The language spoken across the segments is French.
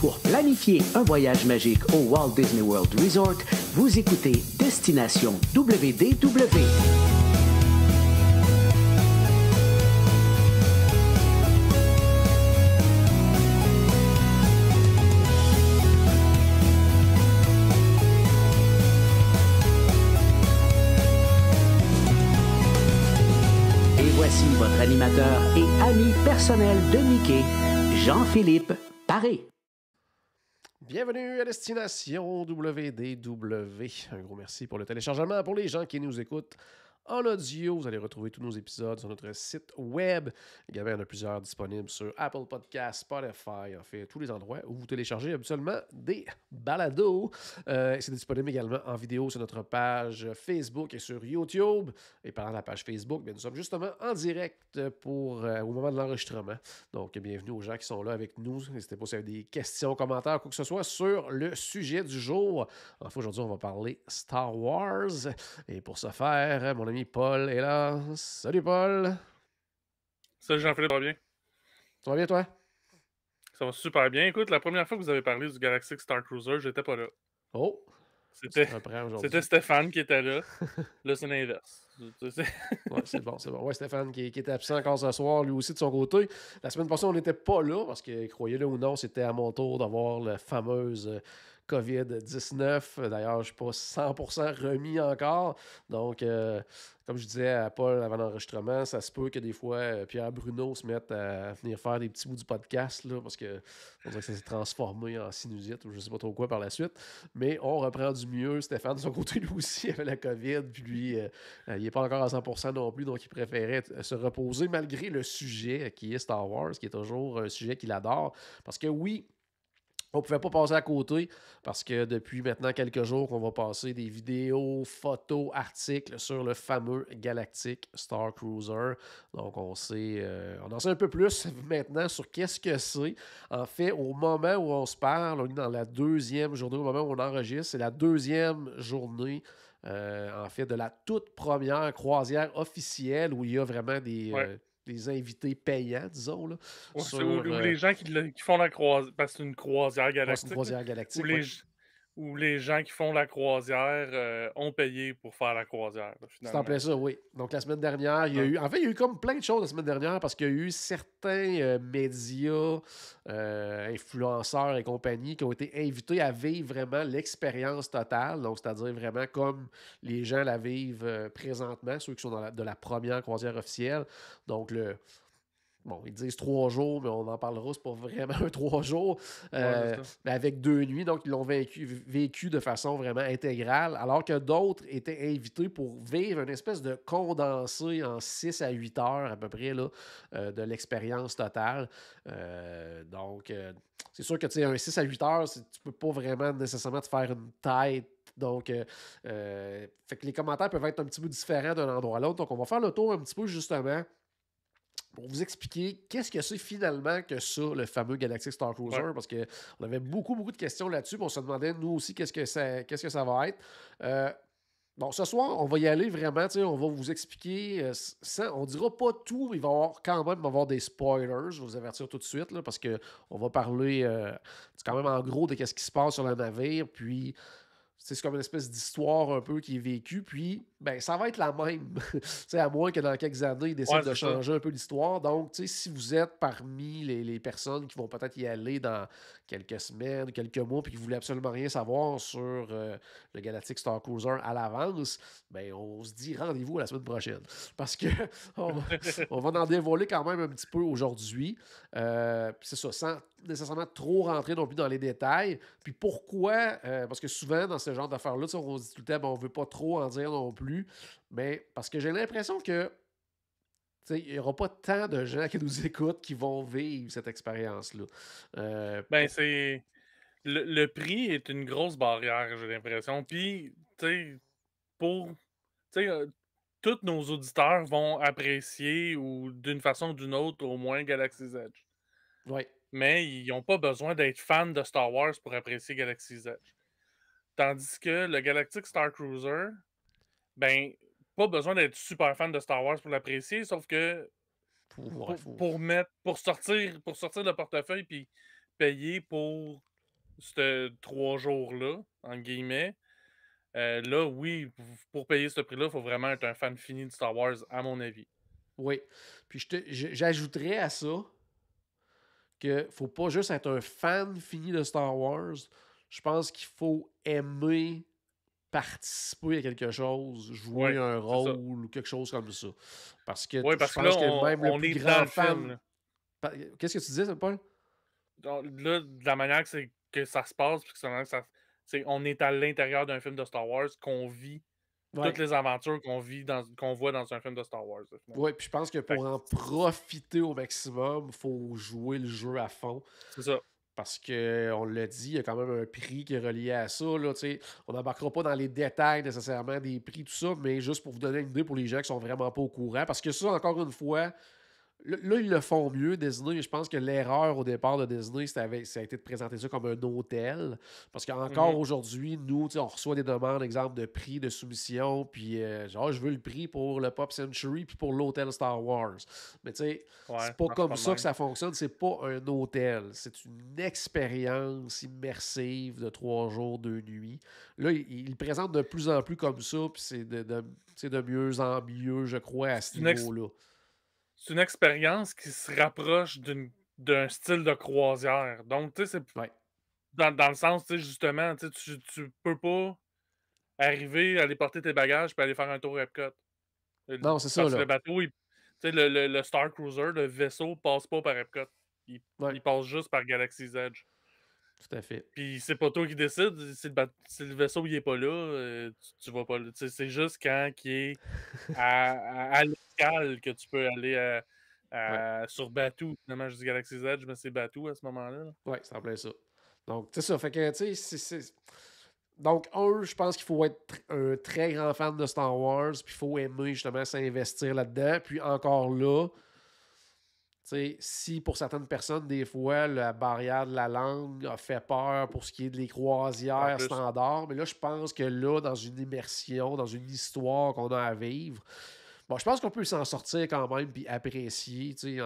Pour planifier un voyage magique au Walt Disney World Resort, vous écoutez Destination WDW. Et voici votre animateur et ami personnel de Mickey, Jean-Philippe Paré. Bienvenue à Destination WDW. Un gros merci pour le téléchargement. Pour les gens qui nous écoutent en audio, vous allez retrouver tous nos épisodes sur notre site web. Également, il y en a plusieurs disponibles sur Apple Podcasts, Spotify, en fait, tous les endroits où vous téléchargez habituellement des balados. C'est disponible également en vidéo sur notre page Facebook et sur YouTube. Et parlant de la page Facebook, bien, nous sommes justement en direct au moment de l'enregistrement. Donc, bienvenue aux gens qui sont là avec nous. N'hésitez pas si vous avez des questions, commentaires, quoi que ce soit sur le sujet du jour. Enfin, aujourd'hui, on va parler Star Wars. Et pour ce faire, mon ami Paul est là. Salut Paul! Salut Jean-Philippe, ça va bien? Ça va bien toi? Ça va super bien. Écoute, la première fois que vous avez parlé du Galactic Star Cruiser, j'étais pas là. Oh! C'était Stéphane qui était là. Là, c'est l'inverse. Ouais, c'est bon, c'est bon. Ouais, Stéphane qui était absent encore ce soir, lui aussi de son côté. La semaine passée, on n'était pas là parce que, croyez-le ou non, c'était à mon tour d'avoir la fameuse COVID-19. D'ailleurs, je ne suis pas 100% remis encore. Donc, comme je disais à Paul avant l'enregistrement, ça se peut que des fois, Pierre Bruno se mette à venir faire des petits bouts du podcast là, parce que on dirait que ça s'est transformé en sinusite ou je ne sais pas trop quoi par la suite. Mais on reprend du mieux. Stéphane, de son côté, lui aussi, avait la COVID. Puis lui, il n'est pas encore à 100% non plus. Donc, il préférait se reposer malgré le sujet qui est Star Wars, qui est toujours un sujet qu'il adore. Parce que oui, on ne pouvait pas passer à côté parce que depuis maintenant quelques jours qu'on va passer des vidéos, photos, articles sur le fameux Galactic Star Cruiser. Donc on en sait un peu plus maintenant sur qu'est-ce que c'est. En fait, au moment où on se parle, on est dans la deuxième journée, au moment où on enregistre, c'est la deuxième journée en fait de la toute première croisière officielle où il y a vraiment des invités payants, disons. Là, Ouais, sur, ou les gens qui font la croisière, parce que c'est une croisière galactique. c'est une croisière galactique. Où les gens qui font la croisière ont payé pour faire la croisière. Là, c'est en plein ça, oui. Donc la semaine dernière, il y a eu. En fait, il y a eu comme plein de choses la semaine dernière parce qu'il y a eu certains médias, influenceurs et compagnie qui ont été invités à vivre vraiment l'expérience totale. Donc, c'est-à-dire vraiment comme les gens la vivent présentement, ceux qui sont de la première croisière officielle. Donc, bon, ils disent 3 jours, mais on en parlera, c'est pas vraiment un 3 jours, mais avec 2 nuits, donc ils l'ont vécu de façon vraiment intégrale, alors que d'autres étaient invités pour vivre une espèce de condensé en 6 à 8 heures à peu près là, de l'expérience totale. Donc, c'est sûr que tu sais, un 6 à 8 heures, tu peux pas vraiment nécessairement te faire une tête. Donc, fait que les commentaires peuvent être un petit peu différents d'un endroit à l'autre. Donc, on va faire le tour un petit peu justement pour vous expliquer qu'est-ce que c'est finalement que ça, le fameux Galactic Star Cruiser, parce qu'on avait beaucoup de questions là-dessus, puis on se demandait, nous aussi, qu'est-ce que ça va être. Bon, ce soir, on va y aller vraiment, on va vous expliquer, on dira pas tout, mais il va y avoir quand même avoir des spoilers, je vais vous avertir tout de suite, là, parce qu'on va parler c'est quand même en gros de qu'est-ce qui se passe sur le navire, puis c'est comme une espèce d'histoire un peu qui est vécue, puis ben, ça va être la même. À moins que dans quelques années, ils décident de changer un peu l'histoire. Donc, si vous êtes parmi les personnes qui vont peut-être y aller dans quelques semaines, quelques mois, puis qui ne voulaient absolument rien savoir sur le Galactic Star Cruiser à l'avance, ben, on se dit rendez-vous la semaine prochaine. Parce que on va en dévoiler quand même un petit peu aujourd'hui. C'est ça, sans nécessairement trop rentrer non plus dans les détails. Puis pourquoi? Parce que souvent, dans ce genre d'affaires-là, on se dit tout le temps, ben, on ne veut pas trop en dire non plus. Mais parce que j'ai l'impression que il n'y aura pas tant de gens qui nous écoutent qui vont vivre cette expérience-là. C'est... Le prix est une grosse barrière, j'ai l'impression. Puis, tu sais, tous nos auditeurs vont apprécier, ou d'une façon ou d'une autre, au moins Galaxy's Edge. Oui. Mais ils n'ont pas besoin d'être fans de Star Wars pour apprécier Galaxy's Edge. Tandis que le Galactic Star Cruiser, ben, pas besoin d'être super fan de Star Wars pour l'apprécier, sauf que pour sortir le portefeuille puis payer pour ce 3 jours-là, en guillemets, là, oui, pour payer ce prix-là, il faut vraiment être un fan fini de Star Wars, à mon avis. Oui. Puis j'ajouterais à ça que faut pas juste être un fan fini de Star Wars. Je pense qu'il faut aimer participer à quelque chose, jouer Ouais, un c'est ça. rôle ou quelque chose comme ça. Parce que Ouais, je parce que là, pense que même le on plus est dans grand le film, fan. là. Qu'est-ce que tu disais, Paul? Donc là, de la manière que ça se passe, puis que on est à l'intérieur d'un film de Star Wars, qu'on vit Ouais. toutes les aventures qu'on voit dans un film de Star Wars, là, finalement. Ouais, puis je pense que Fait pour que en profiter au maximum, il faut jouer le jeu à fond. c'est ça. Parce que on l'a dit, il y a quand même un prix qui est relié à ça. Là, tu sais. On n'embarquera pas dans les détails nécessairement des prix, tout ça, mais juste pour vous donner une idée pour les gens qui sont vraiment pas au courant. Parce que ça, encore une fois, là, ils le font mieux, Disney, mais je pense que l'erreur au départ de Disney, ça a été de présenter ça comme un hôtel. Parce qu'encore Mhm. aujourd'hui, nous, tu sais, on reçoit des demandes, exemple, de prix de soumission, puis genre, je veux le prix pour le Pop Century, puis pour l'hôtel Star Wars. Mais tu sais, Ouais, c'est ça pas marche comme pas de ça que même. ça fonctionne, c'est pas un hôtel. C'est une expérience immersive de 3 jours, 2 nuits. Là, ils le présentent de plus en plus comme ça, puis c'est tu sais, de mieux en mieux, je crois, à ce C'est une, ex- niveau-là. c'est une expérience qui se rapproche d'un style de croisière. Donc, tu sais, c'est Ouais. dans le sens, tu sais, justement, tu peux pas arriver, aller porter tes bagages, puis aller faire un tour Epcot. Non, c'est ça, Parce que là. le bateau, tu sais, le Star Cruiser, le vaisseau, passe pas par Epcot. Il, Ouais, il passe juste par Galaxy's Edge. tout à fait. Puis c'est pas toi qui décides, si le vaisseau il est pas là, tu vas pas là. Tu sais, c'est juste quand il est à l'escale que tu peux aller Ouais, sur Batuu. Finalement, je dis Galaxy's Edge, mais c'est Batuu à ce moment-là, là. ouais, c'est en plein ça. Donc, c'est ça. Fait que, tu sais, donc, je pense qu'il faut être un très grand fan de Star Wars, puis il faut aimer justement s'investir là-dedans. Puis encore là, tu sais, si pour certaines personnes, des fois, la barrière de la langue a fait peur pour ce qui est des En croisières plus. standards, mais là, je pense que là, dans une immersion, dans une histoire qu'on a à vivre, bon, je pense qu'on peut s'en sortir quand même puis apprécier, tu sais,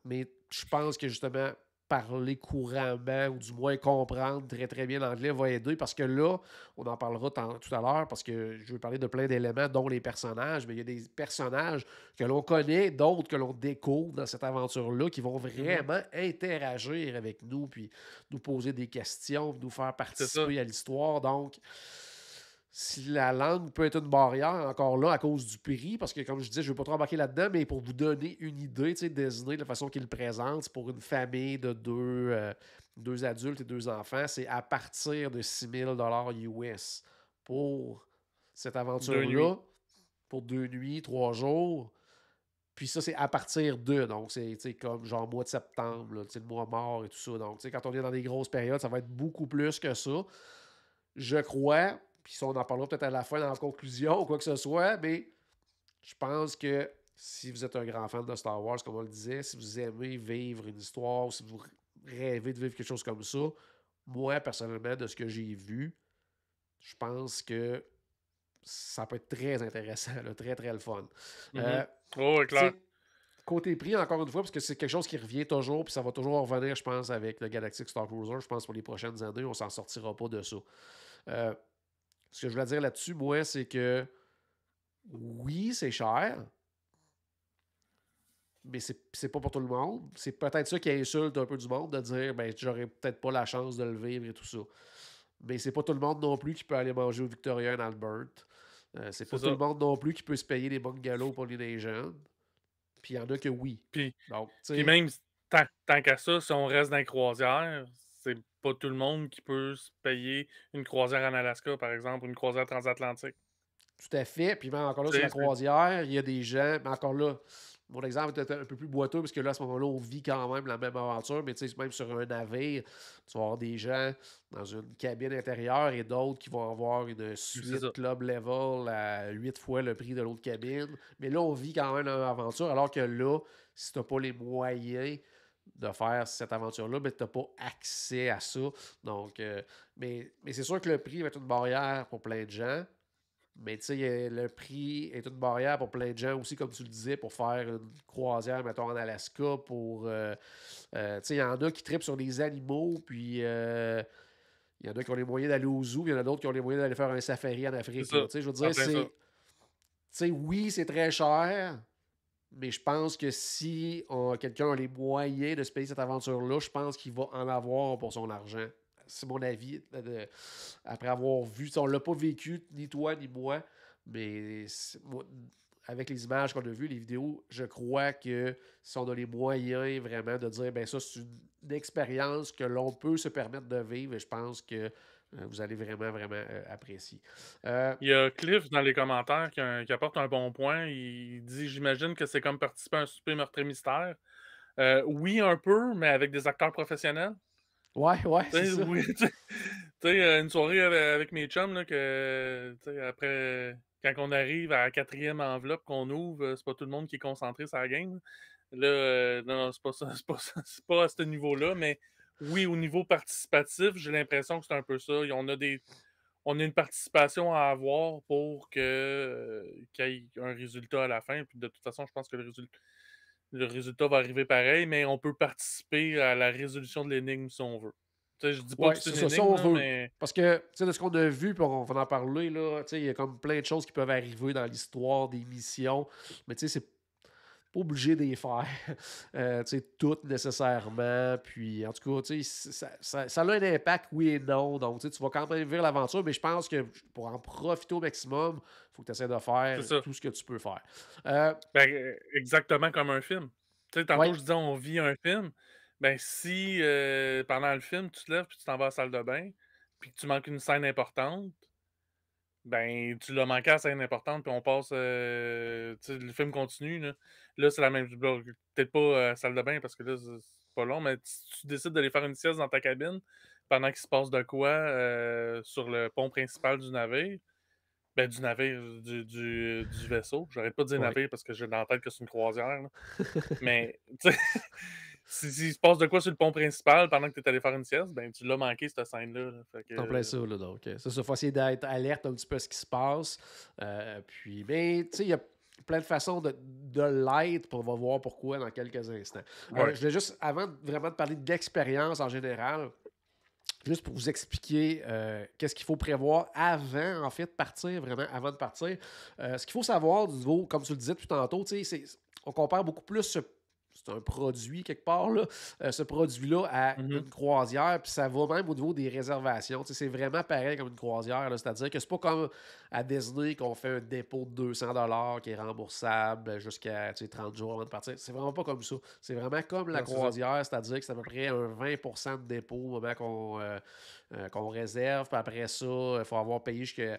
mais je pense que justement parler couramment ou du moins comprendre très très bien l'anglais va aider parce que là, on en parlera tout à l'heure parce que je veux parler de plein d'éléments dont les personnages, mais il y a des personnages que l'on connaît, d'autres que l'on découvre dans cette aventure-là qui vont Mhm. vraiment interagir avec nous puis nous poser des questions, nous faire C'est ça. participer à l'histoire. Donc, si la langue peut être une barrière, encore là, à cause du prix, parce que comme je disais, je ne veux pas trop embarquer là-dedans, mais pour vous donner une idée, tu sais, Disney, de la façon qu'il le présente, c'est pour une famille de deux adultes et 2 enfants, c'est à partir de 6 000 $ US pour cette 2 nuits. aventure-là, pour 2 nuits, 3 jours. Puis ça, c'est à partir de, donc c'est tu sais, comme genre mois de septembre, là, tu sais, le mois mort et tout ça. Donc, tu sais, quand on est dans des grosses périodes, ça va être beaucoup plus que ça. Je crois, puis ça, on en parlera peut-être à la fin dans la conclusion ou quoi que ce soit, mais je pense que si vous êtes un grand fan de Star Wars, comme on le disait, si vous aimez vivre une histoire, ou si vous rêvez de vivre quelque chose comme ça, moi, personnellement, de ce que j'ai vu, je pense que ça peut être très intéressant, là, très, très le fun. Mhm. Euh, Oh, ouais, tu clair. sais, côté prix, encore une fois, parce que c'est quelque chose qui revient toujours, puis ça va toujours revenir, je pense, avec le Galactic Star Cruiser. Je pense pour les prochaines années, on s'en sortira pas de ça. Euh, Ce que je voulais dire là-dessus, moi, c'est que oui, c'est cher, mais c'est pas pour tout le monde. C'est peut-être ça qui insulte un peu du monde de dire ben j'aurais peut-être pas la chance de le vivre et tout ça. Mais c'est pas tout le monde non plus qui peut aller manger au Victoria and Albert. C'est C'est pas tout le ça. monde non plus qui peut se payer des bungalows pour les jeunes. Puis il y en a que oui. Puis, Donc, tu puis sais, même, tant qu'à ça, si on reste dans les croisières, c'est pas tout le monde qui peut se payer une croisière en Alaska, par exemple, une croisière transatlantique. tout à fait. Puis même encore là, Tu sur la sais, croisière, il y a des gens. Mais encore là, mon exemple est un peu plus boiteux parce que là, à ce moment-là, on vit quand même la même aventure. Mais tu sais, même sur un navire, tu vas avoir des gens dans une cabine intérieure et d'autres qui vont avoir une c'est ça. suite club level à 8 fois le prix de l'autre cabine. Mais là, on vit quand même une aventure. Alors que là, si tu n'as pas les moyens de faire cette aventure-là, ben, tu n'as pas accès à ça. Donc, mais c'est sûr que le prix va être une barrière pour plein de gens. Mais tu sais, le prix est une barrière pour plein de gens aussi, comme tu le disais, pour faire une croisière, mettons, en Alaska. Tu sais, il y en a qui trippent sur les animaux, puis Il y en a qui ont les moyens d'aller au zoo, il y en a d'autres qui ont les moyens d'aller faire un safari en C'est Afrique. ça. Là. Tu sais, je veux En dire, plein ça. oui, c'est très cher, mais je pense que si quelqu'un a les moyens de se payer cette aventure-là, je pense qu'il va en avoir pour son argent. C'est mon avis. Après avoir vu, tu sais, on l'a pas vécu, ni toi, ni moi, mais avec les images qu'on a vues, les vidéos, je crois que si on a les moyens vraiment de dire, ben ça, c'est une expérience que l'on peut se permettre de vivre, et je pense que vous allez vraiment, vraiment apprécier. Il y a Cliff dans les commentaires qui apporte un bon point. Il dit: «J'imagine que c'est comme participer à un souper meurtre et mystère». Oui, un peu, mais avec des acteurs professionnels. Ouais, ouais, Tu c'est sais, ça. oui, tu sais, une soirée avec mes chums là, que, tu sais, après, quand on arrive à la 4e enveloppe qu'on ouvre, c'est pas tout le monde qui est concentré sur la game. Là, non, non, c'est pas ça, c'est pas ça, c'est pas à ce niveau-là, mais oui, au niveau participatif, j'ai l'impression que c'est un peu ça. On a une participation à avoir pour qu'il y ait un résultat à la fin. Puis de toute façon, je pense que le résultat va arriver pareil, mais on peut participer à la résolution de l'énigme si on veut. Tu sais, je dis pas Ouais, que c'est c'est une ça, ça énigme, on là, veut. mais Parce que, tu sais, de ce qu'on a vu, puis on va en parler, là, tu sais, il y a comme plein de choses qui peuvent arriver dans l'histoire des missions, mais tu sais, c'est pas obligé de les faire, tu sais, toutes nécessairement, puis en tout cas, tu sais, ça a un impact, oui et non, donc tu sais, tu vas quand même vivre l'aventure, mais je pense que pour en profiter au maximum, il faut que tu essaies de c'est faire ça. tout ce que tu peux faire. Euh, Ben, exactement comme un film. Tu sais, tantôt, ouais, je disais, on vit un film. Ben, si pendant le film, tu te lèves puis tu t'en vas à la salle de bain, puis que tu manques une scène importante, ben, tu l'as manqué à la scène importante, puis on passe, tu sais, le film continue, là. Là, c'est la même bon, peut-être pas à la salle de bain parce que là, c'est pas long, mais si tu décides d'aller faire une sieste dans ta cabine pendant qu'il se passe de quoi, sur le pont principal du navire, ben, du navire, du vaisseau. J'arrête pas de dire ouais. navire parce que j'ai dans la tête que c'est une croisière, là. Mais, tu sais, s'il se passe de quoi sur le pont principal pendant que tu es allé faire une sieste, ben, tu l'as manqué cette scène-là, là. Fait C'est en plein que ça, là, donc. C'est ça, faut essayer d'être alerte un petit peu à ce qui se passe. Puis, mais, tu sais, il y a plein de façons de l'être, puis on va voir pourquoi dans quelques instants. ouais. Je voulais juste, avant vraiment de parler de l'expérience en général, juste pour vous expliquer qu'est-ce qu'il faut prévoir avant, en fait, de partir, vraiment avant de partir. Ce qu'il faut savoir du niveau, comme tu le disais tout tantôt, tu sais, on compare beaucoup plus c'est un produit quelque part, là, ce produit-là à Mmh. une croisière, puis ça va même au niveau des réservations. Tu sais, c'est vraiment pareil comme une croisière, là, c'est-à-dire que c'est pas comme à Disney qu'on fait un dépôt de 200 qui est remboursable jusqu'à 30 jours avant de partir. C'est vraiment pas comme ça. C'est vraiment comme la Non, c'est ça. croisière, c'est-à-dire que c'est à peu près un 20% de dépôt au moment qu'on réserve. Puis après ça, il faut avoir payé jusqu'à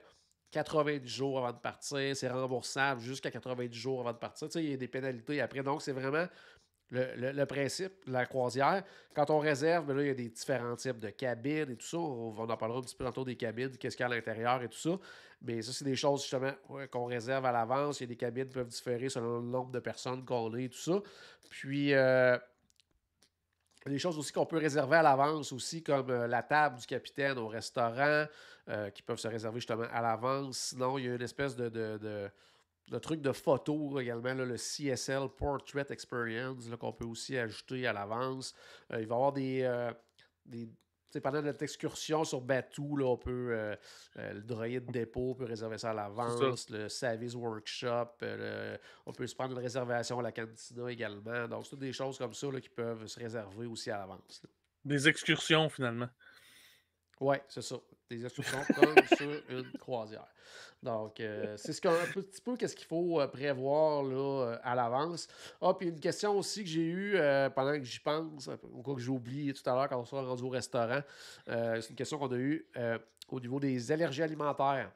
90 jours avant de partir. C'est remboursable jusqu'à 90 jours avant de partir. Tu sais, il y a des pénalités après. Donc, c'est vraiment le principe de la croisière. Quand on réserve, ben là, il y a des différents types de cabines et tout ça. On en parlera un petit peu tantôt des cabines, qu'est-ce qu'il y a à l'intérieur et tout ça. Mais ça, c'est des choses justement qu'on réserve à l'avance. Il y a des cabines qui peuvent différer selon le nombre de personnes qu'on est et tout ça. Puis, des choses aussi qu'on peut réserver à l'avance aussi, comme la table du capitaine au restaurant, qui peuvent se réserver justement à l'avance. Sinon, il y a une espèce de truc de photo également, là, le CSL Portrait Experience, là, qu'on peut aussi ajouter à l'avance. Il va y avoir des tu sais, pendant notre excursion sur Batou, là, on peut, le droïde de dépôt, on peut réserver ça à C'est ça. l'avance, le Savis Workshop, on peut se prendre une réservation à la cantina également. Donc, c'est toutes des choses comme ça là, qui peuvent se réserver aussi à l'avance, là. Des excursions, finalement. Ouais, c'est ça. Des excursions comme sur une croisière. Donc, c'est un petit peu qu'est-ce qu'il faut prévoir là, à l'avance. Ah, puis une question aussi que j'ai eue pendant que j'y pense, ou quoi que j'ai oublié tout à l'heure quand on sera rendu au restaurant. C'est une question qu'on a eue au niveau des allergies alimentaires.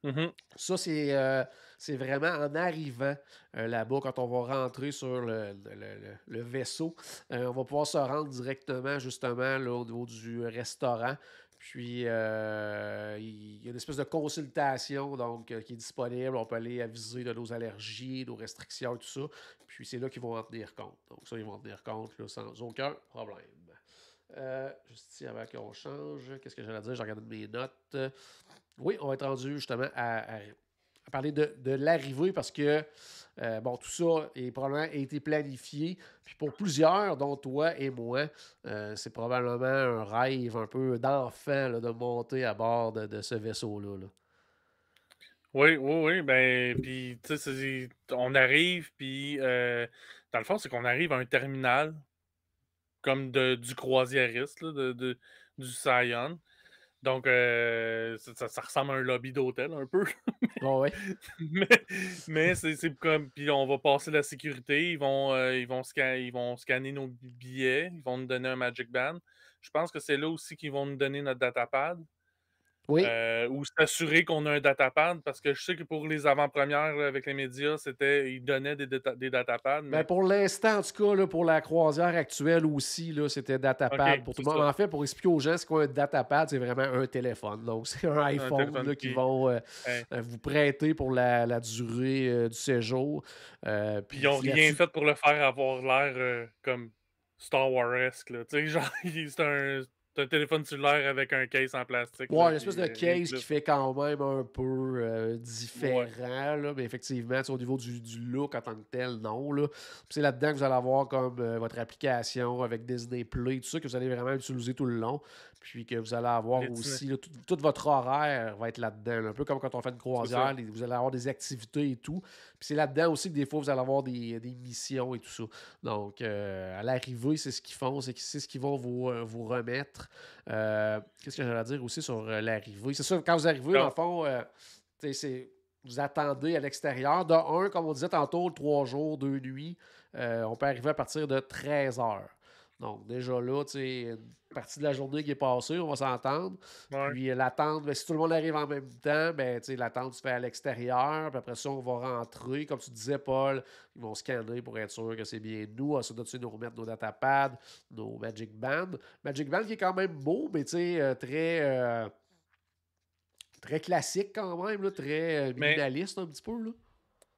Mmh. Ça, c'est vraiment en arrivant là-bas, quand on va rentrer sur le vaisseau, on va pouvoir se rendre directement, justement, là, au niveau du restaurant. Puis, il y a une espèce de consultation donc, qui est disponible. On peut aller aviser de nos allergies, nos restrictions et tout ça. Puis, c'est là qu'ils vont en tenir compte. Donc, ça, ils vont en tenir compte là, sans aucun problème. Juste ici, avant qu'on change, qu'est-ce que j'allais dire? J'ai regardé mes notes. Oui, on va être rendu justement à parler de l'arrivée parce que, bon, tout ça est probablement été planifié. Puis pour plusieurs, dont toi et moi, c'est probablement un rêve un peu d'enfant là, de monter à bord de ce vaisseau-là. Là. Oui, oui, oui, ben, puis tu sais, on arrive, puis dans le fond, c'est qu'on arrive à un terminal comme du croisiériste, là, du Scion. Donc, ça ressemble à un lobby d'hôtel un peu. Ah ouais. Mais, mais c'est comme. Puis on va passer la sécurité. Ils vont scanner nos billets. Ils vont nous donner un Magic Band. Je pense que c'est là aussi qu'ils vont nous donner notre datapad. Oui. Ou s'assurer qu'on a un datapad. Parce que je sais que pour les avant-premières là, avec les médias, ils donnaient des datapads. Ben Mais pour l'instant, en tout cas, là, pour la croisière actuelle aussi, là, c'était OK, datapad pour tout c'est le monde. ça. En fait, pour expliquer aux gens, c'est quoi un datapad, c'est vraiment un téléphone. Donc, c'est un Un iPhone téléphone là, qui qui. vont Hein. vous prêter pour la durée du séjour. Puis Puis ils ont rien là-dessus, fait pour le faire avoir l'air comme Star Wars-esque, là. Tu sais, genre, c'est un téléphone cellulaire avec un case en plastique, ouais, là, une espèce puis de rien de case qui plus. fait quand même un peu Ouais, différent, là, mais effectivement, tu sais, au niveau du look en tant que tel, non. Là. Puis c'est là-dedans que vous allez avoir comme votre application avec Disney Play, tout ça, que vous allez vraiment utiliser tout le long. Puis que vous allez avoir rétiné, aussi, là, tout votre horaire va être là-dedans. Là. Un peu comme quand on fait une c'est ça. croisière, vous allez avoir des activités et tout. Puis c'est là-dedans aussi que des fois, vous allez avoir des missions et tout ça. Donc, à l'arrivée, c'est ce qu'ils font, c'est ce qu'ils vont vous remettre. Qu'est-ce que j'allais dire aussi sur l'arrivée? C'est sûr, quand vous arrivez, dans le Donc, fond, vous attendez à l'extérieur. De un, comme on disait tantôt, 3 jours, 2 nuits, on peut arriver à partir de 13 heures. Donc, déjà là, une partie de la journée qui est passée, on va s'entendre. ouais, Puis l'attente, ben, si tout le monde arrive en même temps, ben, l'attente se fait à l'extérieur. Puis après ça, on va rentrer. Comme tu disais, Paul, ils vont scanner pour être sûr que c'est bien nous. Ensuite, de nous remettre nos datapads, nos Magic Bands. Magic Band qui est quand même beau, mais très classique quand même, là, très mais minimaliste un petit peu. Là.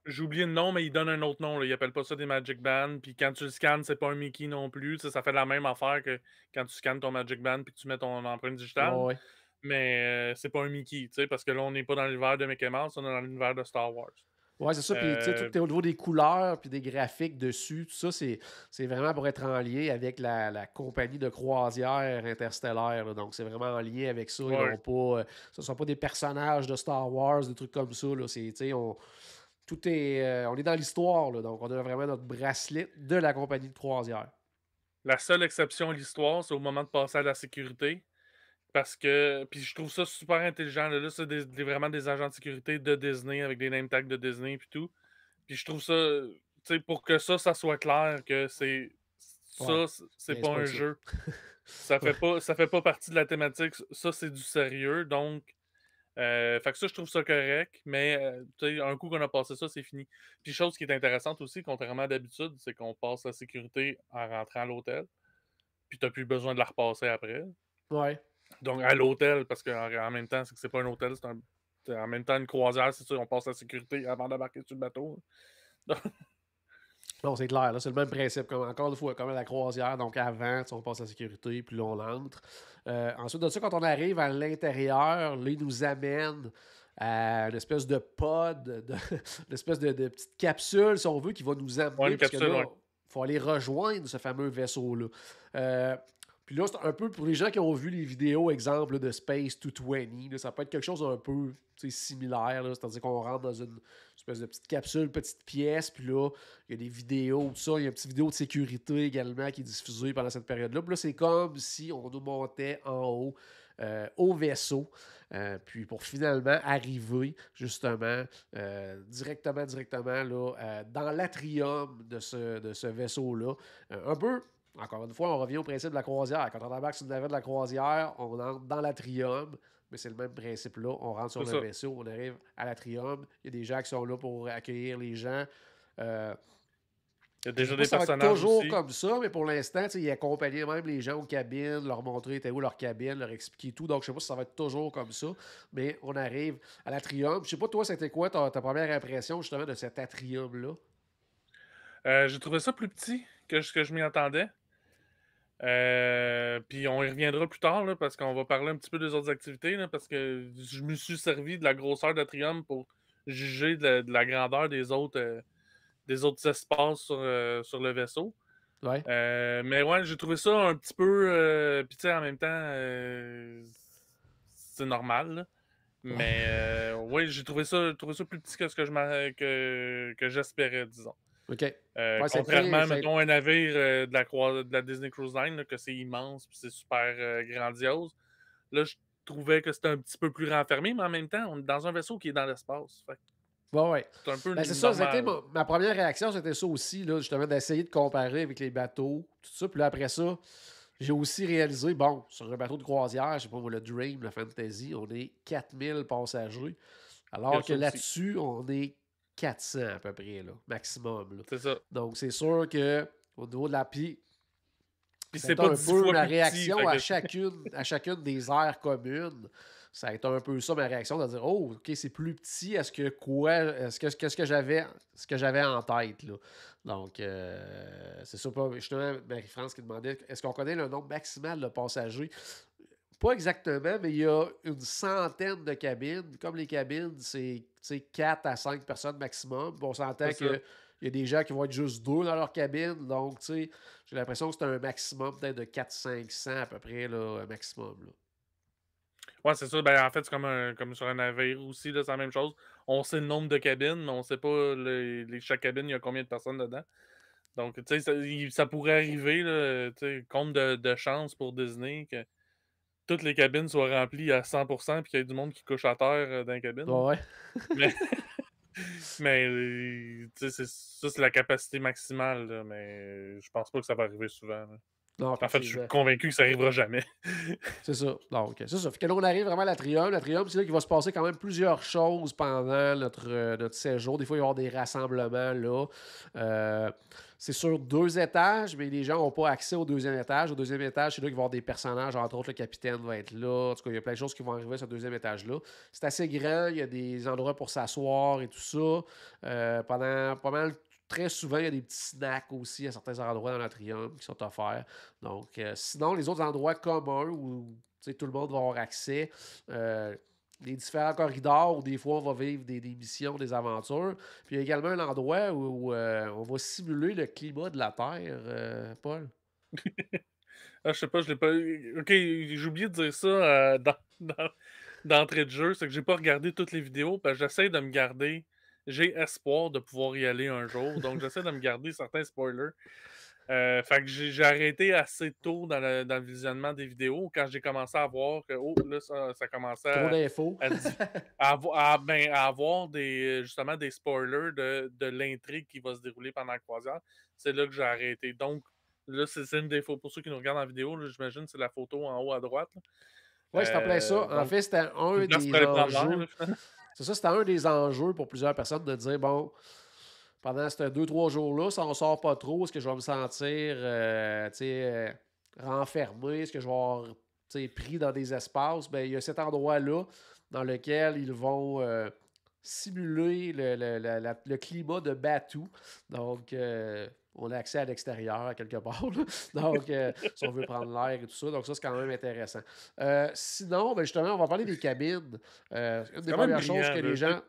j'ai oublié le nom, mais ils donnent un autre nom, là. Ils appellent pas ça des Magic Band, puis quand tu le scannes, c'est pas un Mickey non plus. Tu sais, ça fait la même affaire que quand tu scannes ton Magic Band puis que tu mets ton empreinte digitale. Ouais, ouais. Mais c'est pas un Mickey, tu sais, parce que là, on n'est pas dans l'univers de Mickey Mouse, on est dans l'univers de Star Wars. Ouais, c'est ça. Puis, tu sais, tout Euh, est au niveau des couleurs puis des graphiques dessus. Tout ça, c'est vraiment pour être en lien avec la compagnie de croisière interstellaire. Là. Donc, c'est vraiment en lien avec ça. Ils ouais. n'ont pas, ce ne sont pas des personnages de Star Wars, des trucs comme ça. Là. C'est, tu sais, tout est, on est dans l'histoire. Là. Donc, on a vraiment notre bracelet de la compagnie de croisière. La seule exception à l'histoire, c'est au moment de passer à la sécurité. Parce que. Puis je trouve ça super intelligent. Là, c'est vraiment des agents de sécurité de Disney avec des name tags de Disney puis tout. Puis je trouve ça. Tu sais, pour que ça soit clair que c'est. Ouais, C'est niaise pas pas un avec ça. jeu. Ouais. Ça fait pas partie de la thématique. Ça, c'est du sérieux. Donc. Fait que ça, je trouve ça correct. Mais tu sais, un coup qu'on a passé ça, c'est fini. Puis chose qui est intéressante aussi, contrairement à d'habitude, c'est qu'on passe la sécurité en rentrant à l'hôtel. Puis t'as plus besoin de la repasser après. Ouais. Donc, à l'hôtel, parce qu'en même temps, c'est que c'est pas un hôtel, c'est en même temps une croisière, c'est sûr, on passe la sécurité avant d'embarquer sur le bateau. Non, c'est clair, là, c'est le même principe. Comme, encore une fois, comme à la croisière, donc avant, tu sais, on passe la sécurité, puis là, on entre. Ensuite de ça, quand on arrive à l'intérieur, là, ils nous amènent à une espèce de pod, une espèce de petite capsule, si on veut, qui va nous Ouais, amener, une parce que capsule, là, ouais. il faut aller rejoindre ce fameux vaisseau-là. Euh, puis là, c'est un peu pour les gens qui ont vu les vidéos, exemple là, de Space 220, là, ça peut être quelque chose d'un peu similaire, là, c'est-à-dire qu'on rentre dans une espèce de petite capsule, petite pièce, puis là, il y a des vidéos, tout ça, il y a une petite vidéo de sécurité également qui est diffusée pendant cette période-là. Puis là, c'est comme si on nous montait en haut au vaisseau, puis pour finalement arriver justement directement là, dans l'atrium de ce vaisseau-là. Un peu encore une fois, on revient au principe de la croisière. Quand on embarque sur le navire de la croisière, on entre dans l'atrium, mais c'est le même principe là. On rentre sur C'est le ça. vaisseau, on arrive à l'atrium. Il y a des gens qui sont là pour accueillir les gens. Euh, Il y a je ne sais déjà pas des si ça va être personnages toujours aussi. comme ça, mais pour l'instant, ils accompagnaient même les gens aux cabines, leur montrer était où leur cabine, leur expliquer tout. Donc, je ne sais pas si ça va être toujours comme ça, mais on arrive à l'atrium. Je ne sais pas, toi, c'était quoi ta première impression justement de cet atrium-là? J'ai trouvé ça plus petit que ce que je m'y attendais. Puis on y reviendra plus tard, là, parce qu'on va parler un petit peu des autres activités, là, parce que je me suis servi de la grosseur d'Atrium pour juger de la grandeur des autres espaces sur le vaisseau. Ouais. Mais ouais, j'ai trouvé ça un petit peu. Puis tu sais, en même temps, c'est normal, là. Mais ouais, trouvé ça plus petit que ce que que j'espérais, disons. OK. Ouais, Contrairement, mettons, à un navire de la Disney Cruise Line, là, que c'est immense puis c'est super grandiose. Là, je trouvais que c'était un petit peu plus renfermé, mais en même temps, on est dans un vaisseau qui est dans l'espace. Fait que Ouais, ouais. c'est un peu Ben, c'est ça, c'était normal. ma première réaction, c'était ça aussi, là, justement, d'essayer de comparer avec les bateaux, tout ça. Puis là, après ça, j'ai aussi réalisé, bon, sur un bateau de croisière, je sais pas moi, le Dream, le Fantasy, on est 4000 passagers, Il y a alors que ça aussi. là-dessus, on est 400 à peu près, là, maximum. Là. C'est ça. Donc, c'est sûr que au niveau de la pie, Puis ça a c'est été pas un 10 peu fois ma plus petit. réaction Fait que à chacune des aires communes. Ça a été un peu ça ma réaction de dire oh ok c'est plus petit est-ce que quoi est-ce que qu'est-ce que j'avais ce que j'avais en tête là. Donc c'est ça pas justement Marie-France qui demandait est-ce qu'on connaît le nombre maximal de passagers. Pas exactement, mais il y a une centaine de cabines. Comme les cabines, c'est 4 à 5 personnes maximum. On s'entend c'est ça. qu'il y a des gens qui vont être juste deux dans leur cabine. Donc, j'ai l'impression que c'est un maximum peut-être de 400-500 à peu près, là, un maximum. Là. Ouais, c'est ça. Ben, en fait, c'est comme sur un navire aussi, là, c'est la même chose. On sait le nombre de cabines, mais on sait pas chaque cabine, il y a combien de personnes dedans. Donc, tu sais, ça pourrait arriver, là, tu sais, compte de chance pour Disney, que toutes les cabines soient remplies à 100% puis qu'il y ait du monde qui couche à terre dans les cabines. Ouais. Mais, mais tu sais, ça, c'est la capacité maximale, là, mais je pense pas que ça va arriver souvent, là. Non, En fait, je suis effectivement. convaincu que ça arrivera jamais. C'est ça. Donc, c'est ça. Fait que là, on arrive vraiment à l'Atrium. L'Atrium, c'est là qu'il va se passer quand même plusieurs choses pendant notre séjour. Des fois, il va y avoir des rassemblements là. C'est sur 2 étages, mais les gens n'ont pas accès au deuxième étage. Au deuxième étage, c'est là qu'il va y avoir des personnages. Entre autres, le capitaine va être là. En tout cas, il y a plein de choses qui vont arriver sur le deuxième étage-là. C'est assez grand. Il y a des endroits pour s'asseoir et tout ça. Pendant pas mal très souvent, il y a des petits snacks aussi à certains endroits dans l'Atrium qui sont offerts. Donc, sinon, les autres endroits communs où tout le monde va avoir accès, les différents corridors où des fois on va vivre des missions, des aventures. Puis il y a également un endroit où on va simuler le climat de la Terre, Paul. Ah, je sais pas, je l'ai pas eu. Ok, j'ai oublié de dire ça d'entrée de jeu, c'est que j'ai pas regardé toutes les vidéos, parce que j'essaie de me garder. J'ai espoir de pouvoir y aller un jour, donc j'essaie de me garder certains spoilers. Fait que j'ai arrêté assez tôt dans le visionnement des vidéos quand j'ai commencé à voir que oh, là, ça commençait Trop d'infos. à, di- à avoir justement des spoilers de l'intrigue qui va se dérouler pendant la croisière. C'est là que j'ai arrêté. Donc, là, c'est une des photos. Pour ceux qui nous regardent en vidéo, là, j'imagine que c'est la photo en haut à droite, là. Oui, c'est en plein ça. En Donc, fait, c'était une un place pour des aller prendre l'air, enjeux. là, finalement. C'est ça, c'était un des enjeux pour plusieurs personnes de dire bon, pendant ces 2-3 jours-là, si on sort pas trop, est-ce que je vais me sentir renfermé? Est-ce que je vais avoir pris dans des espaces? Ben, il y a cet endroit-là dans lequel ils vont simuler le climat de Batuu. Donc, on a accès à l'extérieur, quelque part. Là. Donc, si on veut prendre l'air et tout ça. Donc, ça, c'est quand même intéressant. Sinon, ben, justement, on va parler des cabines. Une C'est des quand même premières choses brillant, que là. les gens...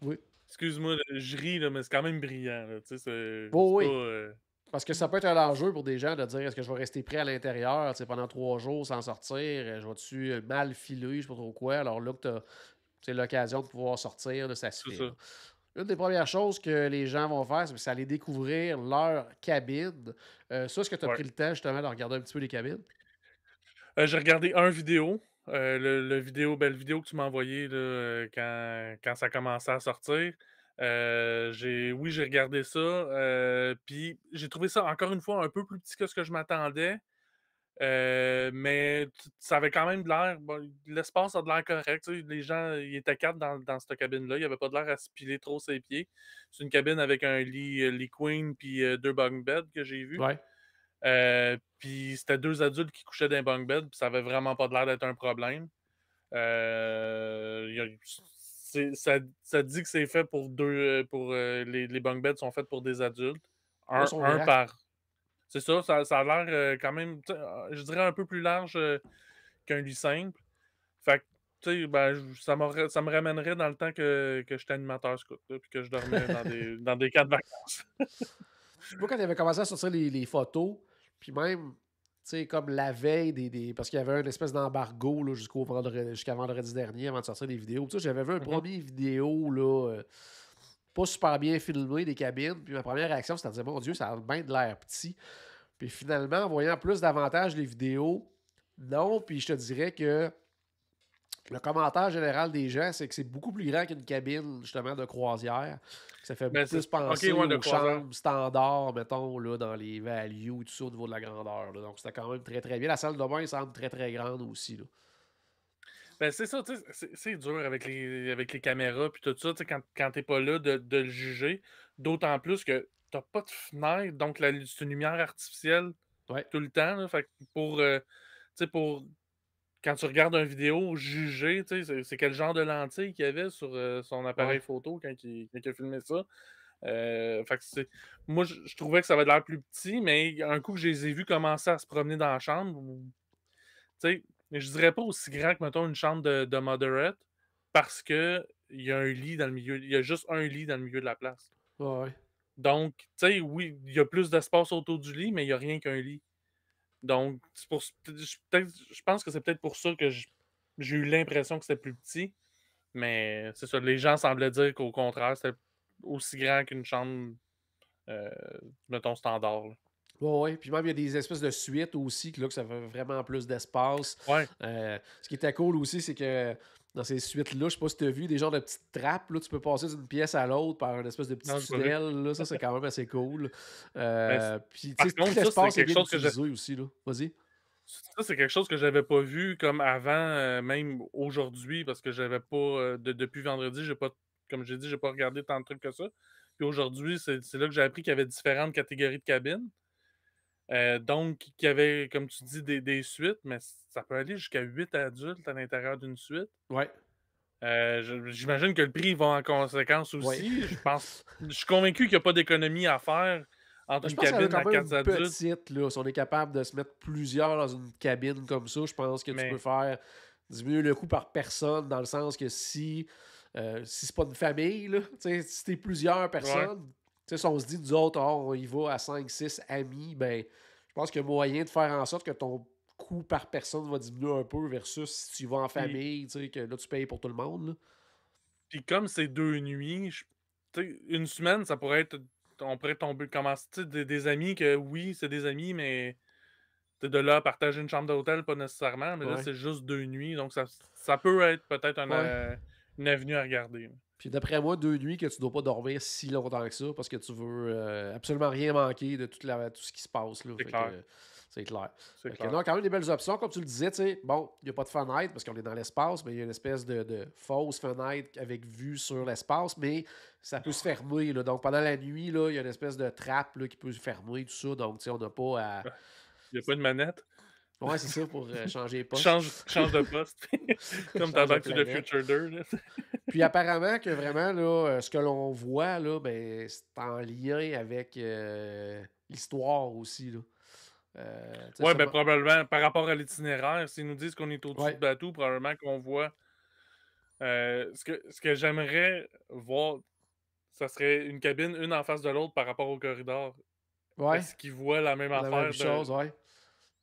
Oui. Excuse-moi, là, je ris, là, mais c'est quand même brillant, là. Tu sais, c'est Oui, pas. oui. Parce que ça peut être un enjeu pour des gens de dire est-ce que je vais rester pris à l'intérieur pendant 3 jours sans sortir, je vais-tu mal filer, je sais pas trop quoi. Alors là que tu as l'occasion de pouvoir sortir, là, ça se C'est fait. ça. Là. Une des premières choses que les gens vont faire, c'est aller découvrir leur cabine. Ça, est-ce que tu as Ouais. pris le temps justement de regarder un petit peu les cabines? J'ai regardé un vidéo. Le vidéo que tu m'as envoyé là, quand ça commençait à sortir. J'ai regardé ça. Puis j'ai trouvé ça encore une fois un peu plus petit que ce que je m'attendais. Mais ça avait quand même de l'air. Bon, l'espace a de l'air correct. Tu sais, les gens, ils étaient quatre dans cette cabine-là. Il n'y avait pas de l'air à se piler trop ses pieds. C'est une cabine avec un lit queen puis 2 bunk beds que j'ai vu. Ouais. Puis c'était 2 adultes qui couchaient dans un bunk bed, puis ça avait vraiment pas de l'air d'être un problème. Ça dit que c'est fait pour les bunk beds sont faits pour des adultes. Ouais, ils sont Un grands. par. C'est ça, ça a l'air quand même, je dirais un peu plus large qu'un lit simple. Fait que tu sais, ben, ça me ramènerait dans le temps que j'étais animateur scout, là, puis que je dormais dans des camps de vacances. Moi, quand il avait commencé à sortir les photos, puis même, tu sais, comme la veille parce qu'il y avait une espèce d'embargo là, jusqu'à vendredi dernier avant de sortir des vidéos. Tu sais, j'avais vu un Mmh. premier vidéo là, pas super bien filmé des cabines, puis ma première réaction, c'était de dire, mon Dieu, ça a bien de l'air petit. Puis finalement, en voyant plus d'avantages les vidéos, non, puis je te dirais que le commentaire général des gens, c'est que c'est beaucoup plus grand qu'une cabine, justement, de croisière. Ça fait Ben, beaucoup c'est plus OK, penser ouais, de aux croisière. chambres standards, mettons, là, dans les values, tout ça, au niveau de la grandeur. Là. Donc, c'était quand même très, très bien. La salle de bain semble très, très grande aussi. Là. Ben, c'est ça, tu sais, c'est dur avec les caméras puis tout ça, tu sais, quand tu pas là de le juger. D'autant plus que t'as pas de fenêtre, donc c'est une lumière artificielle Ouais. tout le temps, là. Fait que tu sais, pour quand tu regardes une vidéo, juger, tu sais, c'est quel genre de lentille qu'il y avait sur, son appareil Ouais. photo quand il a filmé ça. Fait que moi, je trouvais que ça avait l'air plus petit, mais un coup que je les ai vus commencer à se promener dans la chambre, tu sais, je dirais pas aussi grand que, mettons, une chambre de moderate, parce que il y a un lit dans le milieu, il y a juste un lit dans le milieu de la place. Ouais. Ouais. Donc, tu sais, oui, il y a plus d'espace autour du lit, mais il y a rien qu'un lit. Donc, c'est pour je pense que c'est peut-être pour ça que j'ai eu l'impression que c'était plus petit, mais c'est ça, les gens semblaient dire qu'au contraire, c'était aussi grand qu'une chambre, heu, mettons standard, là. Ouais, ouais. Puis même, il y a des espèces de suites aussi, que là, que ça fait vraiment plus d'espace. Ouais, Ce qui était cool aussi, c'est que dans ces suites-là, je sais pas si tu as vu des genres de petites trappes, là, tu peux passer d'une pièce à l'autre par une espèce de petit non, j'ai pas vu. tunnel. Là, ça, c'est quand même assez cool. Mais Puis, tu par sais, tout contre, ça, c'est l'espace est quelque bien chose que utilisé aussi. Là. Vas-y. ça, c'est quelque chose que j'avais pas vu comme avant, même aujourd'hui, parce que j'avais pas, depuis vendredi, j'ai pas, comme j'ai dit, j'ai pas regardé tant de trucs que ça. Puis aujourd'hui, c'est là que j'ai appris qu'il y avait différentes catégories de cabines. Donc qu'il y avait, comme tu dis, des suites, mais ça peut aller jusqu'à 8 adultes à l'intérieur d'une suite. Ouais. J'imagine que le prix va en conséquence Ouais. aussi. Je suis convaincu qu'il y a pas d'économie à faire entre Ben, je une pense qu'elle est cabine quand à même 4 une adultes, petite, là. Si on est capable de se mettre plusieurs dans une cabine comme ça, je pense que tu peux mais faire diminuer le coût par personne, dans le sens que si c'est pas une famille, là, tu sais, si t'es plusieurs ouais. personnes, tu sais, si on se dit, nous autres, oh, on y va à 5 6 amis, ben, je pense qu'il y a moyen de faire en sorte que ton coût par personne va diminuer un peu versus si tu y vas en Puis famille, tu sais, que là, tu payes pour tout le monde, là. Puis comme c'est 2 nuits, tu sais, une semaine, ça pourrait être, on pourrait tomber commencer, tu sais, des amis que oui, c'est des amis, mais tu sais, de là à partager une chambre d'hôtel, pas nécessairement, mais là, Ouais. c'est juste 2 nuits, donc ça peut être peut-être Ouais. une avenue à regarder, là. Puis d'après moi, 2 nuits que tu dois pas dormir si longtemps que ça parce que tu veux absolument rien manquer de tout ce qui se passe. Là. C'est Fait clair, que c'est clair. c'est Fait que clair. non, quand même des belles options. Comme tu le disais, tu sais, bon, il n'y a pas de fenêtre parce qu'on est dans l'espace, mais il y a une espèce de fausse fenêtre avec vue sur l'espace, mais ça peut se fermer. Là. Donc pendant la nuit, là, il y a une espèce de trappe là, qui peut se fermer, tout ça. Donc, tu sais, on n'a pas à. Il y a pas de manette. Ouais, c'est ça pour changer les postes. Change de poste, comme dans Change de Back to the planète. Future 2, là. Puis apparemment que vraiment, là, ce que l'on voit, là, ben, c'est en lien avec l'histoire aussi. Là. Tu sais, Ouais, ça ben, m'a- probablement, par rapport à l'itinéraire, s'ils nous disent qu'on est au-dessus de Ouais, bateau, probablement qu'on voit, ce que j'aimerais voir, ça serait une cabine, une en face de l'autre par rapport au corridor. ouais, Est-ce qu'ils voient la même la même affaire chose, ouais.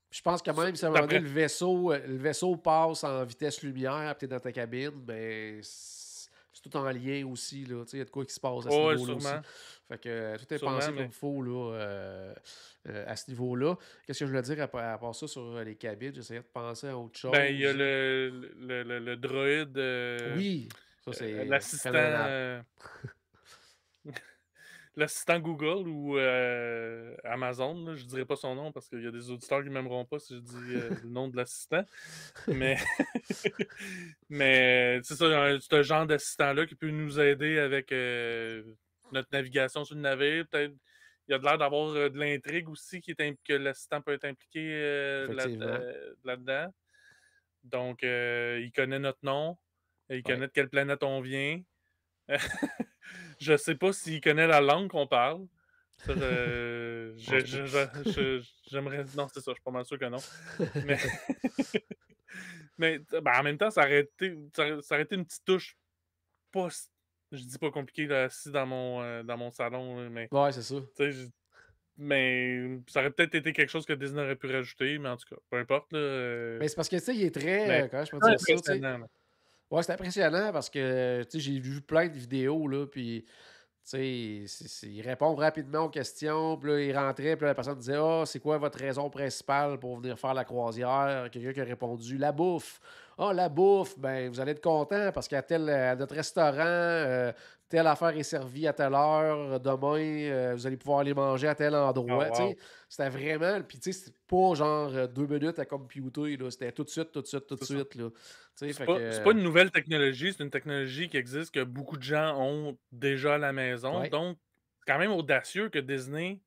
Puis je pense que même si à un moment donné, d'après le vaisseau passe en vitesse lumière, puis t'es dans ta cabine, ben, c'est tout en lien aussi. Là, tu sais, il y a de quoi qui se passe à ce ouais, ouais, niveau-là aussi. sûrement, Fait que tout est sûrement, pensé comme mais il faut là, à ce niveau-là. Qu'est-ce que je voulais dire à part ça sur les cabines? J'essayais de penser à autre ben, il y a chose. le droïde, Oui, ça c'est l'assistant, phénoménal. l'assistant Google ou Amazon, là, je dirais pas son nom parce qu'il y a des auditeurs qui m'aimeront pas si je dis, le nom de l'assistant, mais mais c'est ça, ce genre d'assistant-là qui peut nous aider avec, notre navigation sur le navire. Peut-être il y a de l'air d'avoir, de l'intrigue aussi que l'assistant peut être impliqué, Effectivement. là-dedans. Donc, il connaît notre nom, il Ouais. connaît de quelle planète on vient. Je sais pas s'il connaît la langue qu'on parle. Ça, Je pense pas. j'aimerais, non, c'est ça, je suis pas mal sûr que non. Mais Mais en même temps, ça aurait été une petite touche pas s je dis pas compliqué, là, assis dans mon salon, là, mais Ouais, c'est ça. tu sais, mais ça aurait peut-être été quelque chose que Disney aurait pu rajouter, mais en tout cas, peu importe, là, Mais c'est parce que, tu sais, il est mais très, comment je peux c'est dire ça, tu sais? impressionnant, là. Ouais, c'est impressionnant parce que, tu sais, j'ai vu plein de vidéos, là, puis, tu sais, il répond rapidement aux questions, puis là, il rentrait, puis la personne disait: «Ah, c'est quoi votre raison principale pour venir faire la croisière?» Quelqu'un qui a répondu: «La bouffe». «Ah, la bouffe, ben, vous allez être content parce qu'à à notre restaurant, telle affaire est servie à telle heure. Demain, vous allez pouvoir aller manger à tel Ah endroit». Tu wow! sais, c'était vraiment, puis tu sais, c'était pas genre 2 minutes à computer, là, c'était tout de suite, tout de suite, tout de C'est ça. suite, là. Tu sais, C'est fait pas que, une nouvelle technologie, c'est une technologie qui existe, que beaucoup de gens ont déjà à la maison, ouais. donc c'est quand même audacieux que Disney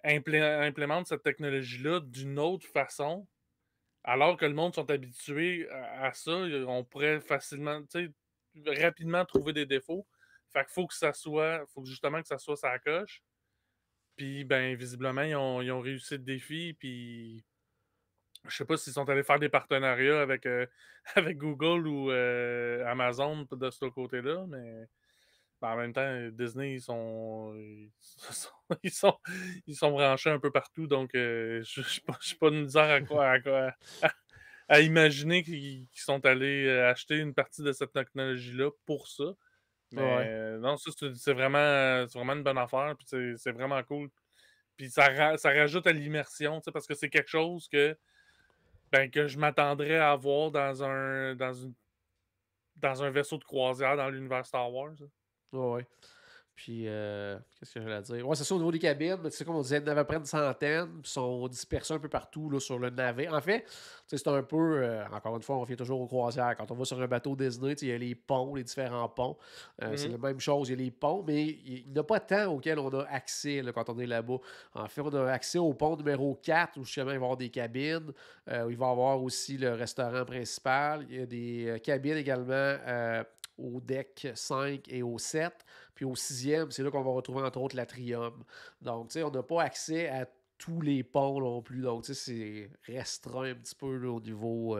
implémente cette technologie-là d'une autre façon, alors que le monde sont habitués à ça. On pourrait facilement, tu sais, rapidement trouver des défauts. Fait qu'il faut que justement que ça soit ça coche. Puis, ben, visiblement, ils ont réussi le défi, puis je sais pas s'ils sont allés faire des partenariats avec, avec Google ou, Amazon de ce côté-là, mais en même temps, Disney, ils sont ils sont branchés un peu partout, donc j'ai pas de misère à imaginer qu'ils sont allés, acheter une partie de cette technologie-là pour ça. Ouais. Mais non, ça, c'est vraiment une bonne affaire, puis c'est vraiment cool. Puis ça rajoute à l'immersion, tu sais, parce que c'est quelque chose que je m'attendrais à voir dans un vaisseau de croisière dans l'univers Star Wars, là. Ouais, ouais. Puis, qu'est-ce que j'allais dire? Ouais, c'est ça, au niveau des cabines, mais tu sais, comme on disait, il y en avait près d'une centaine, puis ils sont dispersés un peu partout là, sur le navire. En fait, tu sais, c'est un peu, encore une fois, on revient toujours aux croisières. Quand on va sur un bateau Disney, tu sais, il y a les ponts, les différents ponts. C'est Mmh. la même chose, il y a les ponts, mais il n'y en a pas tant auxquels on a accès là, quand on est là-bas. En fait, on a accès au pont numéro 4, où justement, il va y avoir des cabines, où il va y avoir aussi le restaurant principal. Il y a des cabines également au deck 5 et au 7. Puis au sixième, c'est là qu'on va retrouver entre autres l'Atrium. Donc, tu sais, on n'a pas accès à tous les ponts non plus. Donc, tu sais, c'est restreint un petit peu là, au niveau,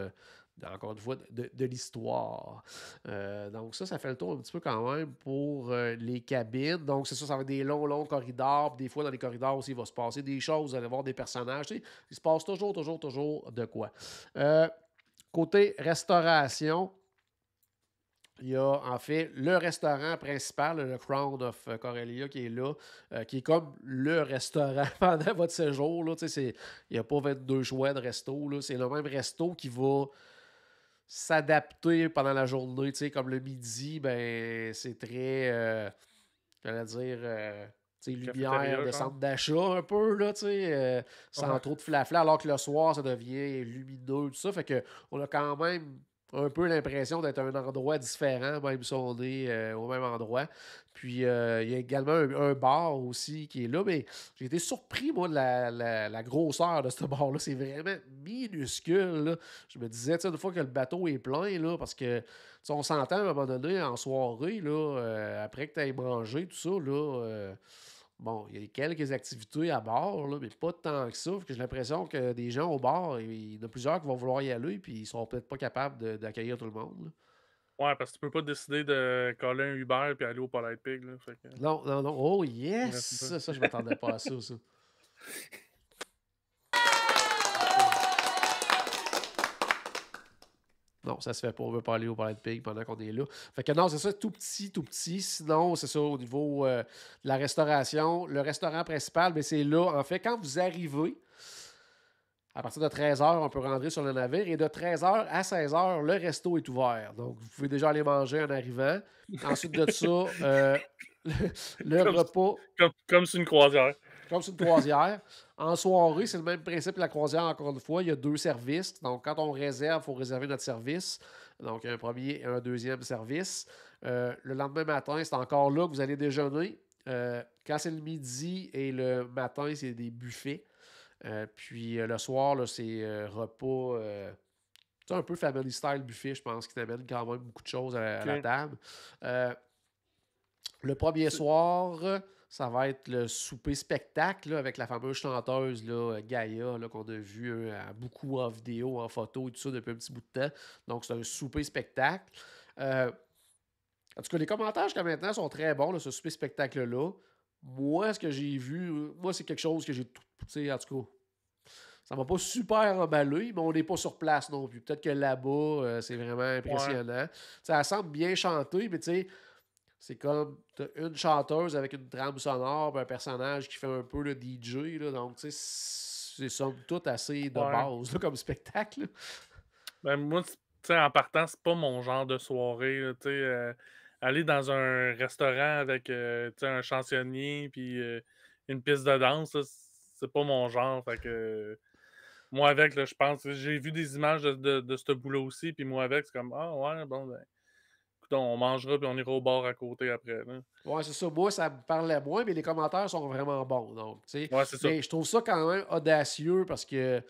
encore une fois, de l'histoire. Donc, ça fait le tour un petit peu quand même pour les cabines. Donc, c'est ça, ça va être des longs, longs corridors. Puis des fois, dans les corridors aussi, il va se passer des choses. Vous allez voir des personnages. Tu sais, il se passe toujours, toujours, toujours de quoi. Euh, Côté restauration, il y a en fait le restaurant principal, le Crown of Corellia, qui est là, qui est comme le restaurant pendant votre séjour. Là, il n'y a pas 22 choix de resto. Là, c'est le même resto qui va s'adapter pendant la journée. Comme le midi, ben, c'est très, j'allais dire, lumière Cafétéria, de genre? centre d'achat un peu, là, sans Ouais. trop de flafla, alors que le soir, ça devient lumineux, tout ça. Fait que on a quand même un peu l'impression d'être à un endroit différent, même si on est au même endroit. Puis, il y a également un bar aussi qui est là, mais j'ai été surpris, moi, de la grosseur de ce bar-là. C'est vraiment minuscule, là. Je me disais, tu sais, une fois que le bateau est plein, là, parce que, tu sais, on s'entend à un moment donné en soirée, là, après que tu aies mangé, tout ça, là, bon, il y a quelques activités à bord, là, mais pas tant que ça. Fait que j'ai l'impression que des gens au bar, il y en a plusieurs qui vont vouloir y aller, puis ils seront peut-être pas capables d'accueillir tout le monde, là. Ouais, parce que tu peux pas décider de coller un Uber puis aller au Polite Pig, là, fait que Non, non, non. Oh ouais, c'est yes! ça. Ça, je m'attendais pas à ça, ça. Fait que Non, ça se fait pas. On veut pas aller au Palais de Pig pendant qu'on est là. Fait que non, c'est ça, tout petit, tout petit. Sinon, c'est ça, au niveau de la restauration. Le restaurant principal, ben, c'est là. En fait, quand vous arrivez, à partir de 13 h, on peut rentrer sur le navire. Et de 13 h à 16 h, le resto est ouvert. Donc, vous pouvez déjà aller manger en arrivant. Ensuite de ça, le, le comme repas, comme sur une croisière. comme c'est une croisière. En soirée, c'est le même principe que la croisière, encore une fois. Il y a 2 services. Donc, quand on réserve, il faut réserver notre service. Donc, un premier et un deuxième service. Le lendemain matin, c'est encore là que vous allez déjeuner. Quand c'est le midi et le matin, c'est des buffets. Puis le soir, là, c'est repas. C'est un peu family style buffet, je pense, qui t'amène quand même beaucoup de choses à la OK. table. Le premier C'est soir, ça va être le souper spectacle là, avec la fameuse chanteuse là, Gaïa là, qu'on a vu beaucoup en vidéo, en photo et tout ça depuis un petit bout de temps. Donc, c'est un souper spectacle. Euh, En tout cas, les commentaires jusqu'à maintenant sont très bons, là, ce souper spectacle-là. Moi, ce que j'ai vu, moi, c'est quelque chose que j'ai tout. Tu sais, en tout cas, ça m'a pas super emballé, mais on n'est pas sur place non plus. Peut-être que là-bas, c'est vraiment Ouais. impressionnant. Ça semble bien chanter, mais tu sais, c'est comme t'as une chanteuse avec une trame sonore, puis un personnage qui fait un peu le DJ. Là, donc, tu sais, c'est somme toute assez de Ouais. base là, comme spectacle. Là. Ben, moi, tu sais, en partant, c'est pas mon genre de soirée, là, tu sais, aller dans un restaurant avec, tu sais, un chansonnier puis une piste de danse, là, c'est pas mon genre, fait que moi avec, là, je pense j'ai vu des images de ce bout-là aussi, puis moi avec, c'est comme: «Ah ouais, bon, ben, écoute, on mangera puis on ira au bar à côté après, là». Ouais, c'est ça. Moi, ça me parlait moins, mais les commentaires sont vraiment bons. Donc, tu sais. Ouais, c'est ça. Mais je trouve ça quand même audacieux parce que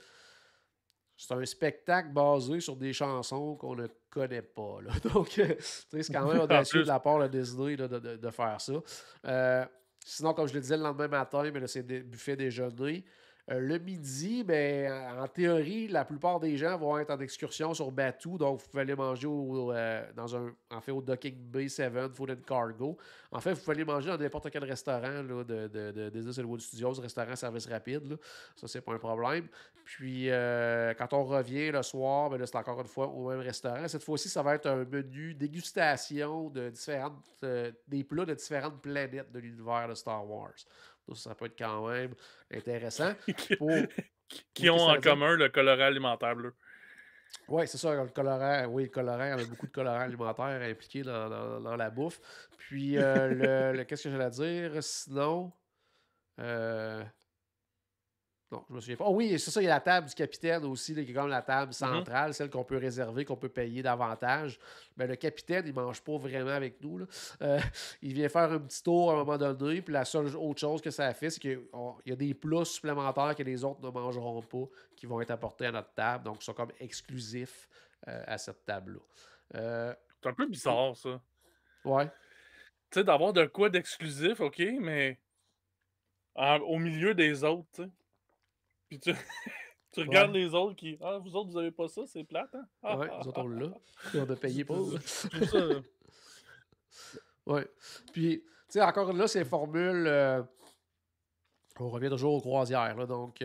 c'est un spectacle basé sur des chansons qu'on ne connaît pas. Là. Donc, tu sais, c'est quand même En audacieux de plus, la part de Disney là, de faire ça. Sinon, comme je le disais le lendemain matin, mais là, c'est des buffet déjeuner. Le midi, ben, en théorie, la plupart des gens vont être en excursion sur Batuu, donc vous pouvez aller manger en fait, au Docking Bay 7 Food and Cargo. En fait, vous pouvez aller manger dans n'importe quel restaurant là, de Disney Hollywood Studios, restaurant service rapide. Là. Ça, c'est pas un problème. Puis, quand on revient le soir, ben là, c'est encore une fois au même restaurant. Cette fois-ci, ça va être un menu dégustation de des plats de différentes planètes de l'univers de Star Wars. Donc, ça peut être quand même intéressant. Pour... qui Oui, ont qu'est-ce que ça en veut dire? commun le colorant alimentaire bleu. Oui, c'est ça, le colorant. Oui, le colorant, il y en a beaucoup de colorants alimentaires impliqués dans la bouffe. Puis, qu'est-ce que j'allais dire? Sinon, euh, non, je me souviens pas. Oh oui, c'est ça, il y a la table du capitaine aussi, là, qui est comme la table Mhm. centrale, celle qu'on peut réserver, qu'on peut payer davantage. Mais le capitaine, il mange pas vraiment avec nous. Là. Euh, il vient faire un petit tour à un moment donné, puis la seule autre chose que ça fait, c'est qu'il y a des plats supplémentaires que les autres ne mangeront pas, qui vont être apportés à notre table, donc ils sont comme exclusifs à cette table-là. Euh, C'est un peu oh, bizarre, ça. ouais, Tu sais, d'avoir de quoi d'exclusif, OK, mais au milieu des autres, tu sais. Puis tu tu regardes ouais, les autres qui: «Ah, vous autres, vous avez pas ça, c'est plate, hein? Ah, ouais, ah, nous autres, ah, on ah, l'a. ah». Puis on a payé pour. Je trouve ça Ouais. Puis, tu sais, encore là, ces formules. On revient toujours aux croisières. Là, donc,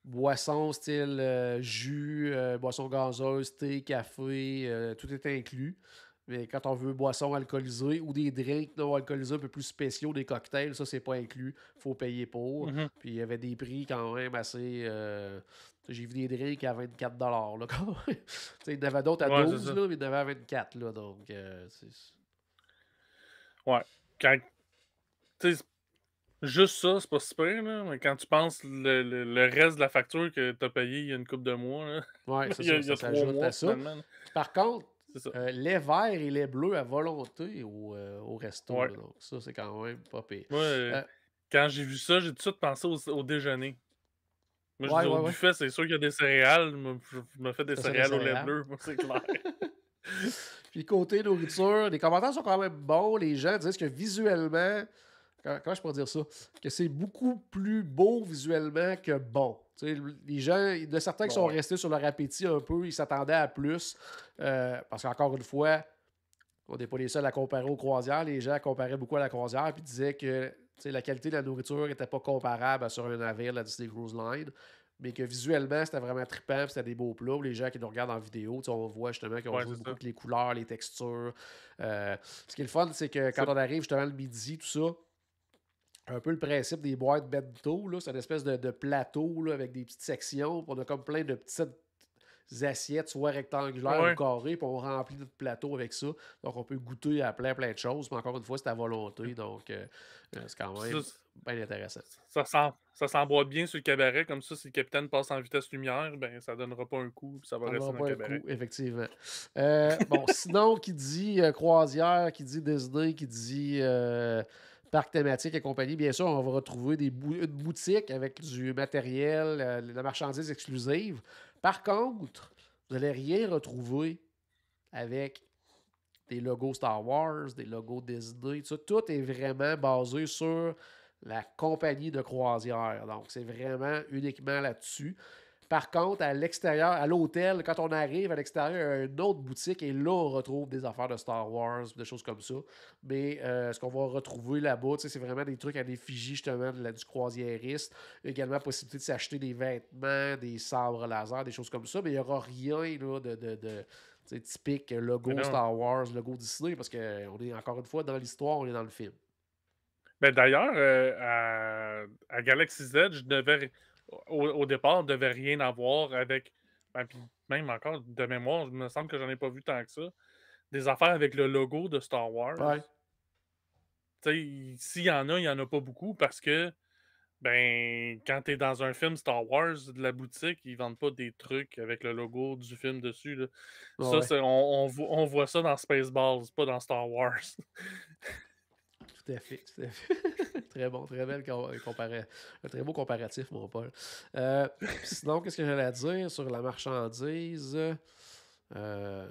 boisson style jus, boisson gazeuse, thé, café, tout est inclus. Mais quand on veut boisson alcoolisée ou des drinks non alcoolisés un peu plus spéciaux, des cocktails, ça, c'est pas inclus. Faut payer pour. mmh Puis il y avait des prix quand même assez. J'ai vu des drinks à 24 $ là, quand même. Tu sais, il y en avait d'autres à Ouais, c'est 12 ça. là, mais il y en avait à 24 là. Donc, Ouais. Quand tu sais, juste ça, c'est pas si pire, là, mais quand tu penses le reste de la facture que tu as payé il y a une couple de mois, là, ouais, c'est ça, il y ça a 3 s'ajoute à mois ça. finalement, là. Puis par contre, C'est ça. lait vert et lait bleu à volonté au resto. Ouais. Là, donc ça, c'est quand même pas pire. Moi, Euh, quand j'ai vu ça, j'ai tout de suite pensé au déjeuner. Moi, je ouais, dis: «Au ouais, ouais. buffet, c'est sûr qu'il y a des céréales». Je me fais des Ça, c'est les céréales au lait céréales. bleu, moi, c'est clair. Puis côté nourriture, les commentaires sont quand même bons. Les gens disent que visuellement, comment je pourrais dire ça? Que c'est beaucoup plus beau visuellement que bon. Tu sais, les gens, il y en a certains qui sont Ouais. restés sur leur appétit un peu, ils s'attendaient à plus. Parce qu'encore une fois, on n'est pas les seuls à comparer aux croisières. Les gens comparaient beaucoup à la croisière puis disaient que tu sais, la qualité de la nourriture n'était pas comparable sur un navire, la Disney Cruise Line, mais que visuellement, c'était vraiment trippant, puis c'était des beaux plats. Les gens qui nous regardent en vidéo, tu sais, on voit justement qu'ils ont Ouais, joué c'est beaucoup ça. avec les couleurs, les textures. Ce qui est le fun, c'est que quand C'est on arrive justement le midi, tout ça, un peu le principe des boîtes bento, là, c'est une espèce de plateau là, avec des petites sections. Puis on a comme plein de petites assiettes, soit rectangulaires ou ouais. carrées, puis on remplit notre plateau avec ça. Donc on peut goûter à plein de choses, mais encore une fois, c'est à volonté. Donc c'est quand Puis ça, même bien intéressant. ça s'emboîte bien sur le cabaret, comme ça, si le capitaine passe en vitesse lumière, ben, ça donnera pas un coup, puis ça va Ça ne rester donnera dans le pas un cabaret. coup, effectivement. Bon, sinon, qui dit croisière, qui dit Disney, qui dit parc thématique et compagnie, bien sûr, on va retrouver une boutique avec du matériel, de la marchandise exclusive. Par contre, vous n'allez rien retrouver avec des logos Star Wars, des logos Disney, tout est vraiment basé sur la compagnie de croisière. Donc, c'est vraiment uniquement là-dessus. Par contre, à l'extérieur, à l'hôtel, quand on arrive à l'extérieur, il y a une autre boutique et là, on retrouve des affaires de Star Wars, des choses comme ça. Mais ce qu'on va retrouver là-bas, c'est vraiment des trucs à l'effigie justement du croisiériste. Il y a également la possibilité de s'acheter des vêtements, des sabres laser, des choses comme ça. Mais il n'y aura rien là, typique Mais logo non. Star Wars, logo Disney, parce qu'on est encore une fois dans l'histoire, on est dans le film. Ben d'ailleurs, à Galaxy Z, au départ, je devais rien avoir avec. Ben, puis même encore de mémoire, il me semble que j'en ai pas vu tant que ça. Des affaires avec le logo de Star Wars. Ouais. Tu sais, s'il y en a, il y en a pas beaucoup parce que, ben, quand t'es dans un film Star Wars, de la boutique, ils vendent pas des trucs avec le logo du film dessus, là. Ça, Ouais. on voit ça dans Spaceballs, pas dans Star Wars. Tout à fait, tout à fait. Très bon, très belle un très beau comparatif, mon père. Sinon, qu'est-ce que j'allais dire sur la marchandise? Non,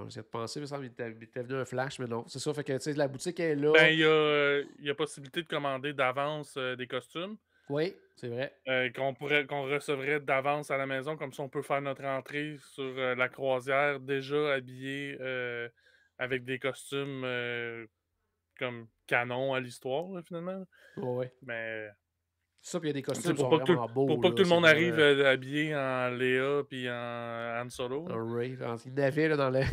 j'essaie de penser, mais ça m'était venu un flash, mais non. C'est ça, fait que tu sais, la boutique est là. Ben, il y a possibilité de commander d'avance des costumes Oui, c'est vrai. qu'on recevrait d'avance à la maison. Comme ça, on peut faire notre entrée sur la croisière déjà habillé avec des costumes comme canon à l'histoire, là, finalement. Ouais. Mais Ça, puis il y a des tu sais, costumes qui sont vraiment beaux, pour pas que là. tout le C'est monde arrive vraiment habillé en Léa puis en Han Solo. Là. un Ray. Il y en avait là, dans la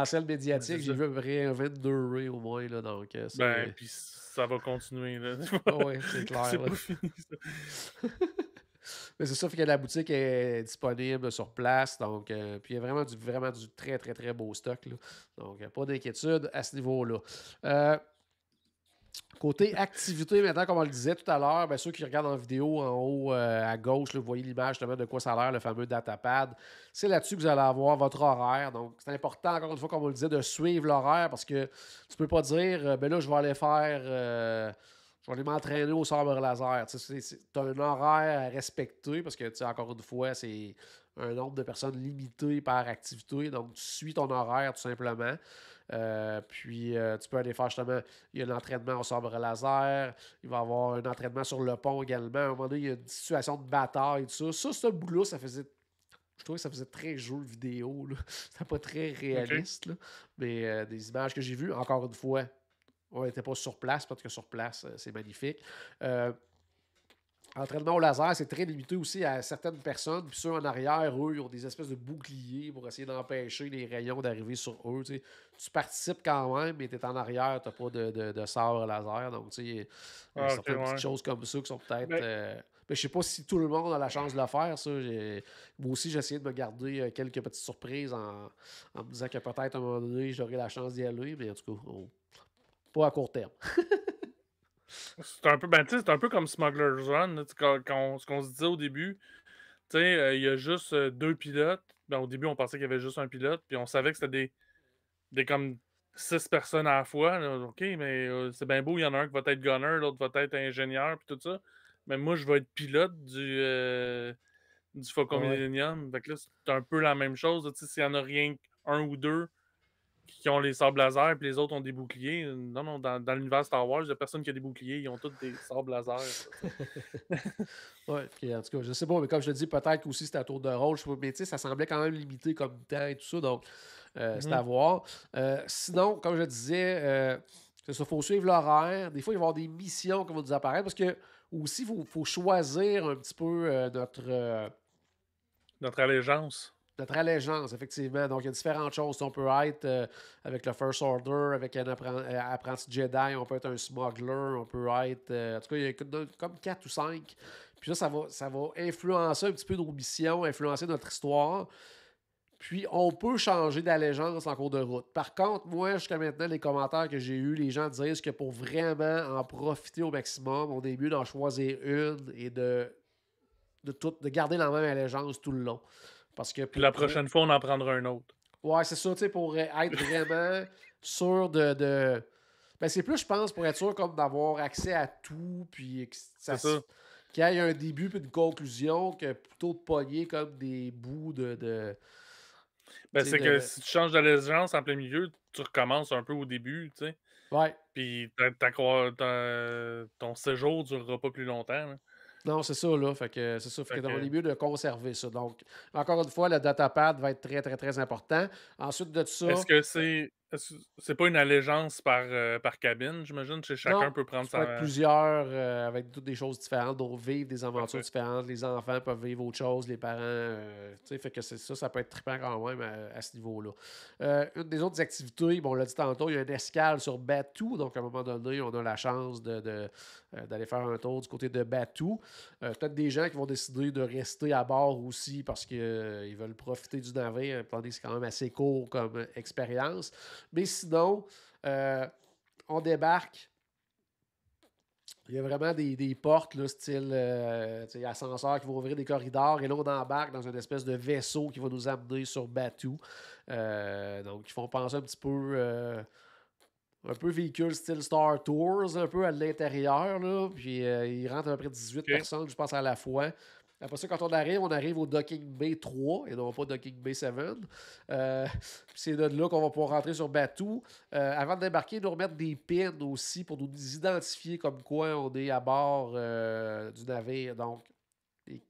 scène C'est médiatique, j'ai ça. vu à peu près un 22 Ray au moins, là, donc ça... Ben, puis ça va continuer. Là. Oui, c'est clair. C'est Là. pas fini, ça. Mais c'est ça, fait que la boutique est disponible sur place. Donc, puis il y a vraiment du très, très, très beau stock. Là. Donc, pas d'inquiétude à ce niveau-là. Côté activité, maintenant, comme on le disait tout à l'heure, bien, ceux qui regardent en vidéo en haut à gauche, là, vous voyez l'image justement de quoi ça a l'air, le fameux datapad. C'est là-dessus que vous allez avoir votre horaire. Donc, c'est important, encore une fois, comme on le disait, de suivre l'horaire parce que tu peux pas dire, ben là, je vais aller faire. Je vais aller m'entraîner au sabre laser. Tu as un horaire à respecter parce que, encore une fois, c'est un nombre de personnes limité par activité. Donc, tu suis ton horaire tout simplement. Puis, tu peux aller faire justement, il y a l'entraînement au sabre laser, il va y avoir un entraînement sur le pont également. À un moment donné, il y a une situation de bataille, tout ça. Ça, ce bout-là, je trouvais que ça faisait très jeu vidéo. C'était pas très réaliste. Là. Mais des images que j'ai vues, encore une fois, on n'était pas sur place, parce que sur place, c'est magnifique. Entraînement au laser, c'est très limité aussi à certaines personnes. Puis ceux en arrière, eux, ils ont des espèces de boucliers pour essayer d'empêcher les rayons d'arriver sur eux. Tu participes quand même, mais tu es en arrière, tu n'as pas de sabre laser. Donc, tu sais, certaines petites choses comme ça qui sont peut-être. Mais je sais pas si tout le monde a la chance de le faire. Ça. Moi aussi, j'ai essayé de me garder quelques petites surprises en me disant que peut-être à un moment donné, j'aurai la chance d'y aller. Mais en tout cas, pas à court terme. C'est un peu, ben, c'est un peu comme Smuggler's Run, là, ce qu'on se disait au début. Il y a juste deux pilotes. Ben, au début, on pensait qu'il y avait juste un pilote, puis on savait que c'était des comme 6 personnes à la fois. Là. OK, mais c'est bien beau, il y en a un qui va être gunner, l'autre va être ingénieur, puis tout ça. Mais moi, je vais être pilote du Faucon Millennium. Fait que là, c'est un peu la même chose. S'il y en a rien qu'un ou deux qui ont les sabres laser puis les autres ont des boucliers. Non, dans l'univers Star Wars, il n'y a personne qui a des boucliers, ils ont tous des sabres laser. Oui, puis en tout cas, je sais pas, mais comme je te dis, peut-être qu'aussi c'était à tour de rôle, je sais pas, mais tu sais, ça semblait quand même limité comme temps et tout ça, donc c'est à voir. Sinon, comme je disais, il faut suivre l'horaire. Des fois, il va y avoir des missions qui vont nous apparaître parce que aussi, il faut choisir un petit peu notre allégeance. Notre allégeance, effectivement. Donc, il y a différentes choses. On peut être avec le First Order, avec un apprenti Jedi, on peut être un smuggler, on peut être... en tout cas, il y a comme 4 ou 5. Puis là, ça va influencer un petit peu nos missions, influencer notre histoire. Puis, on peut changer d'allégeance en cours de route. Par contre, moi, jusqu'à maintenant, les commentaires que j'ai eus, les gens disent que pour vraiment en profiter au maximum, on est mieux d'en choisir une et de garder la même allégeance tout le long. Parce que puis la prochaine fois, on en prendra un autre. Ouais, c'est ça, tu sais, pour être vraiment sûr de... Ben, c'est plus, je pense, pour être sûr comme d'avoir accès à tout, puis qu'il y ait un début puis une conclusion, que plutôt de pogner comme des bouts de Ben, Tu sais, c'est que si tu changes d'allégeance en plein milieu, tu recommences un peu au début, tu sais? ouais. Puis ton séjour durera pas plus longtemps, là. Non, c'est ça, là. Fait que c'est ça. Fait Fait que on est que mieux de conserver ça. Donc, encore une fois, le datapad va être très, très, très important. Ensuite de ça, est-ce que c'est pas une allégeance par cabine, j'imagine? non, Chacun peut prendre tu peux être sa plusieurs avec toutes des choses différentes, donc vivre des aventures parfait. différentes. Les enfants peuvent vivre autre chose, les parents, tu sais, fait que c'est ça, ça peut être trippant quand même à ce niveau-là. Une des autres activités, bon, on l'a dit tantôt, il y a une escale sur Batou, donc à un moment donné, on a la chance d'aller faire un tour du côté de Batou. Peut-être des gens qui vont décider de rester à bord aussi parce qu'ils veulent profiter du navire, étant donné que c'est quand même assez court comme expérience. Mais sinon, euh, on débarque. Il y a vraiment des portes, là, style tu sais, ascenseur qui vont ouvrir des corridors. Et là, on embarque dans une espèce de vaisseau qui va nous amener sur Batuu. Donc, ils font penser un peu véhicule style Star Tours, un peu à l'intérieur. Là. Puis, ils rentrent à peu près 18 OK. personnes, je pense, à la fois. Après ça, quand on arrive au Docking Bay 3 et non pas Docking Bay 7. Puis c'est de là qu'on va pouvoir rentrer sur Batuu. Avant de débarquer, nous remettre des pins aussi pour nous identifier comme quoi on est à bord du navire. Donc, les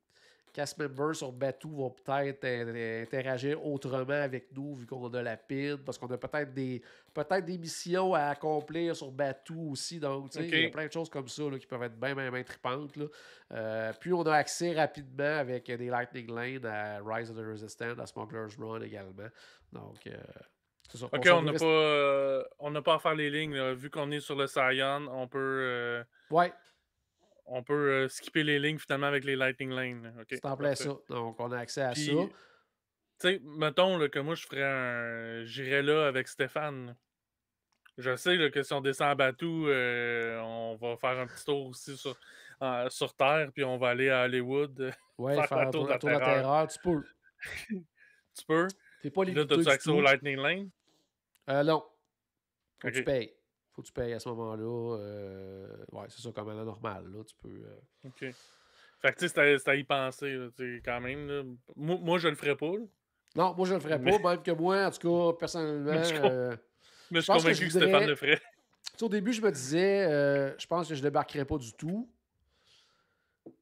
cast members sur Batuu vont peut-être interagir autrement avec nous vu qu'on a la pin, parce qu'on a peut-être des missions à accomplir sur Batuu aussi. Donc, tu sais, il y a OK. plein de choses comme ça là, qui peuvent être bien, bien, bien trippantes. Là. Puis, on a accès rapidement avec des Lightning Lane à Rise of the Resistance, à Smuggler's Run également. Donc, c'est ça. OK, on n'a pas à faire les lignes, là. Vu qu'on est sur le Scion, Ouais, skipper les lignes finalement avec les Lightning Lane, là. OK, c'est en plein parfait. ça. Donc, on a accès à ça. Puis, tu sais, mettons là, que moi j'irais là avec Stéphane, là. Je sais là, que si on descend à Batou, on va faire un petit tour aussi sur Terre, puis on va aller à Hollywood, Ouais, faire faire la tour de un la tour de la terreur. terreur, tu peux. Tu peux? T'es pas Puis là, limité t'as-tu du accès au tout. Lightning Lane? Non, faut que tu OK, payes. Faut que tu payes à ce moment-là. Ouais, c'est ça, comme à la normale. Là, tu peux. OK. Fait que tu sais, c'est à y penser, là, tu sais, quand même, là. Moi, je le ferais pas, là, Non, moi, je le ferais mais pas. Même que moi, en tout cas, personnellement, mais mais je je suis pense que je convaincu que Stéphane le voudrais. ferait. Tu sais, au début, je me disais, je pense que je débarquerais pas du tout.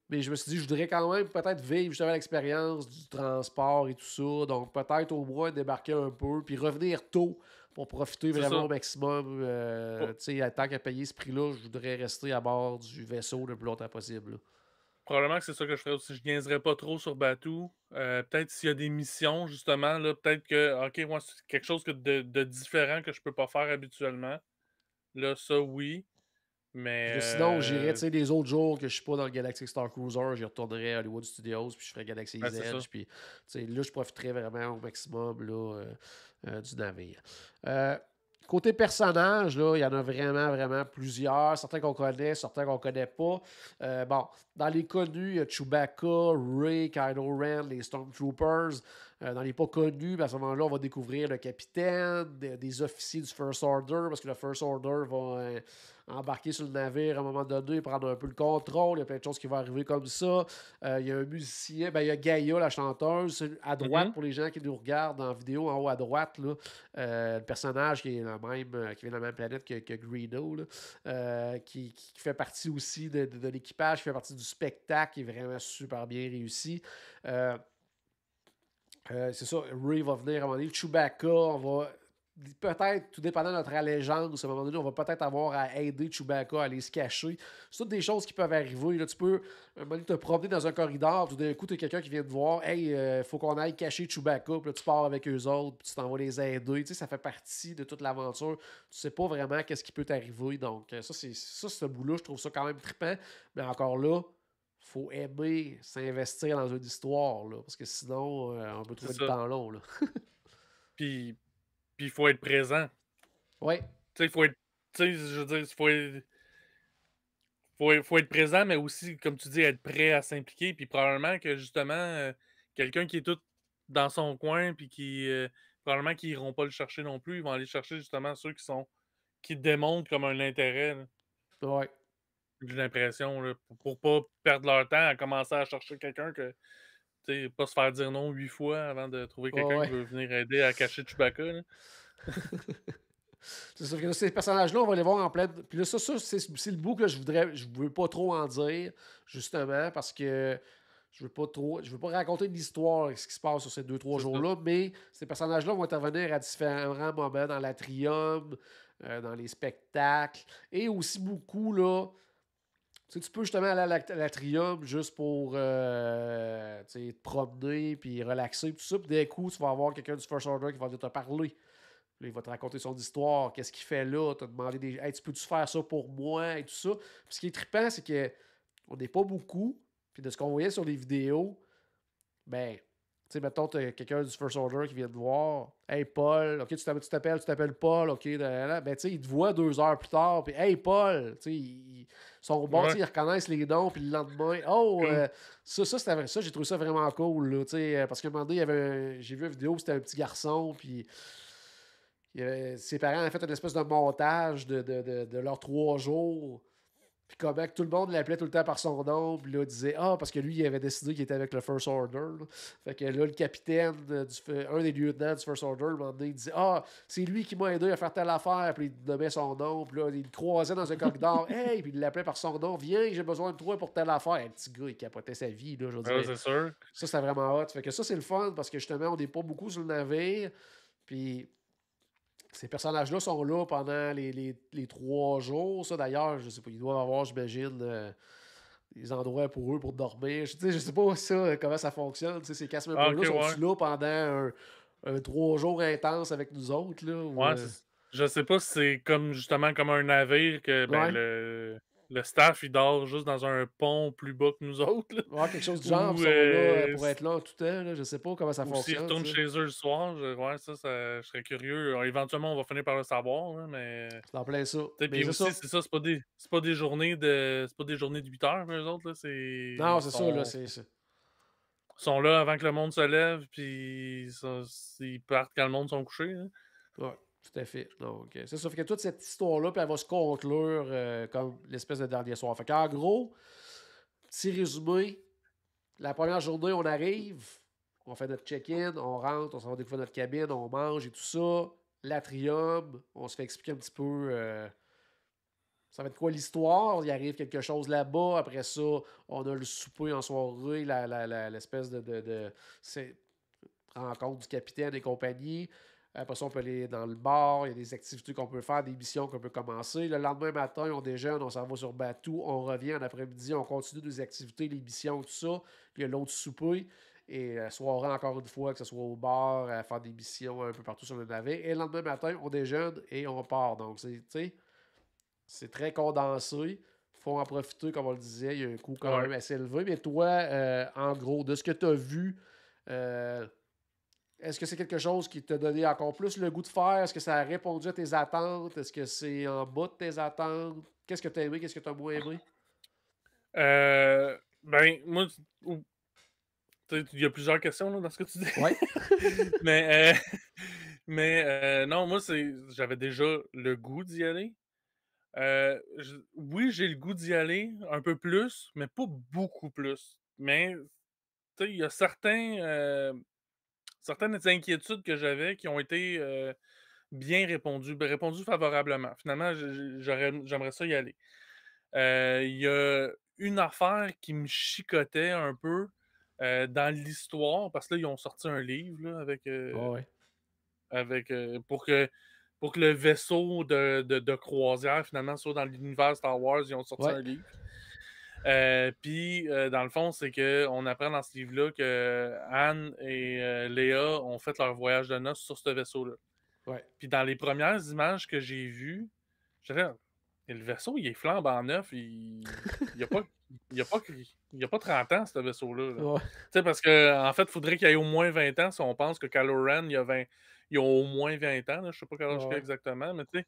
Mais je me suis dit, je voudrais quand même peut-être vivre justement l'expérience du transport et tout ça. Donc, peut-être au moins débarquer un peu, puis revenir tôt pour profiter C'est vraiment ça. au maximum. Pro Tu sais, tant qu'à payer ce prix-là, je voudrais rester à bord du vaisseau le plus longtemps possible. Là. Probablement que c'est ça que je ferais aussi. Je niaiserais pas trop sur Batou. Peut-être s'il y a des missions, justement, là, peut-être que, OK, moi, c'est quelque chose de différent que je peux pas faire habituellement. Là, ça, oui, Puis mais là, sinon, j'irais, tu sais, les autres jours que je suis pas dans le Galactic Star Cruiser, j'y retournerais à Hollywood Studios, puis je ferais ben, Galaxy's c'est ça. Edge, puis, tu sais, là, je profiterais vraiment au maximum, là, du navire. Euh, Côté personnage, là, il y en a vraiment, vraiment plusieurs. Certains qu'on connaît, certains qu'on connaît pas. Bon, dans les connus, il y a Chewbacca, Rey, Kylo Ren, les Stormtroopers. Dans les pas connus, ben, à ce moment-là, on va découvrir le capitaine, des officiers du First Order, parce que le First Order va embarquer sur le navire à un moment donné, prendre un peu le contrôle. Il y a plein de choses qui vont arriver comme ça. Il y a un musicien, ben, il y a Gaïa, la chanteuse. À droite, Mhm. pour les gens qui nous regardent en vidéo, en haut à droite, là, le personnage qui est qui vient de la même planète que Greedo, là, qui fait partie aussi de l'équipage, qui fait partie du spectacle, qui est vraiment super bien réussi. Euh, c'est ça, Ray va venir à un moment donné. Chewbacca, on va peut-être, tout dépendant de notre allégeance, à un moment donné, on va peut-être avoir à aider Chewbacca à aller se cacher. C'est toutes des choses qui peuvent arriver. Là, tu peux un moment donné, te promener dans un corridor, tout d'un coup, tu as quelqu'un qui vient te voir. Hey, faut qu'on aille cacher Chewbacca. Puis là, tu pars avec eux autres, puis tu t'en vas les aider. Tu sais, ça fait partie de toute l'aventure. Tu sais pas vraiment qu'est-ce qui peut t'arriver. Donc, ce bout-là, je trouve ça quand même trippant. Mais encore là, faut aimer s'investir dans une histoire, là, parce que sinon, on peut C'est trouver le ça. temps long. Là. Puis il faut être présent. Ouais, Tu sais, il faut être tu sais, je veux dire, faut être présent, mais aussi, comme tu dis, être prêt à s'impliquer. Puis probablement que justement, quelqu'un qui est tout dans son coin, puis probablement qu'ils iront pas le chercher non plus. Ils vont aller chercher justement ceux qui démontrent comme un intérêt, là. ouais. J'ai l'impression, là, pour pas perdre leur temps à commencer à chercher quelqu'un que tu sais, pas se faire dire non 8 fois avant de trouver Ouais, quelqu'un qui ouais. veut venir aider à cacher Chewbacca, là. C'est ça, fait que là, ces personnages-là, on va les voir en pleine. Puis là, ça c'est le bout que je veux pas trop en dire, justement, parce que je veux pas raconter une histoire, ce qui se passe sur ces deux, trois C'est ça. jours-là, mais ces personnages-là vont intervenir à différents moments dans l'atrium, dans les spectacles, et aussi beaucoup, là, tu sais, tu peux justement aller à à l'atrium juste pour tu sais, te promener, puis relaxer, tout ça, puis d'un coup, tu vas avoir quelqu'un du First Order qui va venir te parler. Là, il va te raconter son histoire, qu'est-ce qu'il fait là, te demander des. Hey, tu peux-tu faire ça pour moi et tout ça. Puis ce qui est trippant, c'est que on n'est pas beaucoup. Puis de ce qu'on voyait sur les vidéos, ben, tu sais, mettons, t'as quelqu'un du First Order qui vient te voir. Hey Paul, ok, tu t'appelles Paul, ok, ben tu sais, il te voit 2 heures plus tard, puis hey Paul, tu sais, ils sont bons, tu sais, Ouais, ils reconnaissent les noms, puis le lendemain, oh, cool. ça, j'ai trouvé ça vraiment cool, là, tu sais, parce qu'à un moment donné, j'ai vu une vidéo où c'était un petit garçon, puis ses parents ont fait une espèce de montage de leurs 3 jours. Puis comment que tout le monde l'appelait tout le temps par son nom. Puis là, il disait ah, parce que lui, il avait décidé qu'il était avec le First Order. Là. Fait que là, le capitaine, un des lieutenants du First Order, un moment donné, il disait ah, c'est lui qui m'a aidé à faire telle affaire. Puis il nommait son nom. Puis là, il le croisait dans un corridor. Hey, puis il l'appelait par son nom. Viens, j'ai besoin de toi pour telle affaire. Le petit gars, il capotait sa vie. Là, je veux Ouais, dire. c'est sûr. Ça, c'était vraiment hot. Fait que ça, c'est le fun parce que justement, on n'est pas beaucoup sur le navire. Puis ces personnages-là sont là pendant les 3 jours. Ça, d'ailleurs, je sais pas, ils doivent avoir, j'imagine, des endroits pour eux pour dormir. Je sais pas ça, comment ça fonctionne. Tu sais, ces cast Ah, OK, members-là ouais. sont-ils là pendant un 3 jours intense avec nous autres, là? Ou, Ouais, je sais pas si c'est comme justement comme un navire que ben Ouais. le staff il dort juste dans un pont plus bas que nous autres là. Ouais, quelque chose du genre, puis Ou ils sont là pour être là en tout temps. Là. Je sais pas comment ça s'ils fonctionne, retournent ça. chez eux le soir, ouais, ça je serais curieux. Éventuellement, on va finir par le savoir, là, mais C'est en plein ça. tu sais, Mais puis c'est ça. aussi, c'est ça, c'est pas des journées de 8 heures, eux autres, là, Non, c'est ça, là, c'est ça. sont là avant que le monde se lève, puis ils partent quand le monde sont couchés, là. Ouais, tout à fait. Donc, c'est ça. Fait que toute cette histoire-là, puis elle va se conclure comme l'espèce de dernier soir. Fait qu'en gros, petit résumé, la première journée, on arrive, on fait notre check-in, on rentre, on s'en va découvrir notre cabine, on mange et tout ça. L'atrium, on se fait expliquer un petit peu ça va être quoi l'histoire. Il arrive quelque chose là-bas. Après ça, on a le souper en soirée, l'espèce de rencontre du capitaine et compagnie. Après ça, on peut aller dans le bar. Il y a des activités qu'on peut faire, des missions qu'on peut commencer. Le lendemain matin, on déjeune, on s'en va sur Batou. On revient en après-midi, on continue des activités, les missions, tout ça. Il y a l'autre souper. Et la soirée, encore une fois, que ce soit au bar, à faire des missions un peu partout sur le navet. Et le lendemain matin, on déjeune et on part. Donc, c'est très condensé. Il faut en profiter, comme on le disait. Il y a un coût quand Ouais. même assez élevé. Mais toi, en gros, de ce que tu as vu, euh, est-ce que c'est quelque chose qui t'a donné encore plus le goût de faire? Est-ce que ça a répondu à tes attentes? Est-ce que c'est en bas de tes attentes? Qu'est-ce que tu as aimé? Qu'est-ce que tu as moins aimé? Ben, moi, il y a plusieurs questions là, dans ce que tu dis. Ouais. Mais, non, moi, j'avais déjà le goût d'y aller. Oui, j'ai le goût d'y aller un peu plus, mais pas beaucoup plus. Mais, tu sais, il y a certaines inquiétudes que j'avais qui ont été bien répondues favorablement. Finalement, j'aimerais ça y aller. Il y a une affaire qui me chicotait un peu dans l'histoire, parce que là, ils ont sorti un livre là, Ouais. pour que le vaisseau de croisière, finalement, soit dans l'univers Star Wars, ils ont sorti Ouais. un livre. Puis, dans le fond, c'est qu'on apprend dans ce livre-là que Anne et Léa ont fait leur voyage de noces sur ce vaisseau-là. Ouais. Puis, dans les premières images que j'ai vues, j'étais là, et le vaisseau, il est flambant neuf, il y a pas, il y a pas, il y a pas 30 ans, ce vaisseau-là. Là. Ouais. Tu sais, parce que en fait, il faudrait qu'il y ait au moins 20 ans si on pense que Kylo Ren, il a au moins 20 ans. Là. Je sais pas quel âge il a Ouais. exactement, mais tu sais,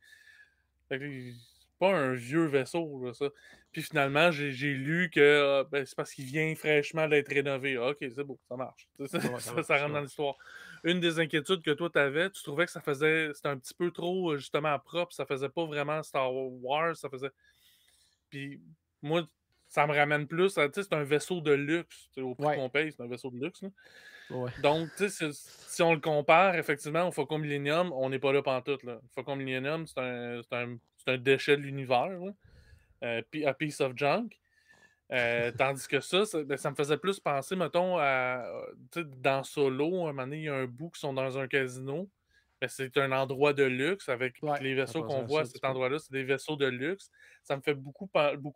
fait que c'est pas un vieux vaisseau, là, ça. Puis finalement, j'ai lu que ben, c'est parce qu'il vient fraîchement d'être rénové. Ah, ok, c'est beau, ça marche. Ouais, ça Ça marche. rentre dans Ouais. l'histoire. Une des inquiétudes que toi, tu avais, tu trouvais que c'était un petit peu trop, justement, propre. Ça faisait pas vraiment Star Wars. Ça faisait. Puis moi, ça me ramène plus à, tu sais, c'est un vaisseau de luxe, tu sais, au prix Ouais, qu'on paye, c'est un vaisseau de luxe, là. ouais. Donc, tu sais, si on le compare effectivement au Faucon Millenium, on n'est pas là pantoute, là. Le Faucon Millenium, c'est un déchet de l'univers, là, a piece of junk. Tandis que ça me faisait plus penser, mettons, à, tu sais, dans Solo, à un moment donné, il y a un bout qui sont dans un casino. Ben, c'est un endroit de luxe puis Ouais, les ça vaisseaux pensait qu'on à voit ça à un petit cet peu. endroit-là, c'est des vaisseaux de luxe. Ça me fait beaucoup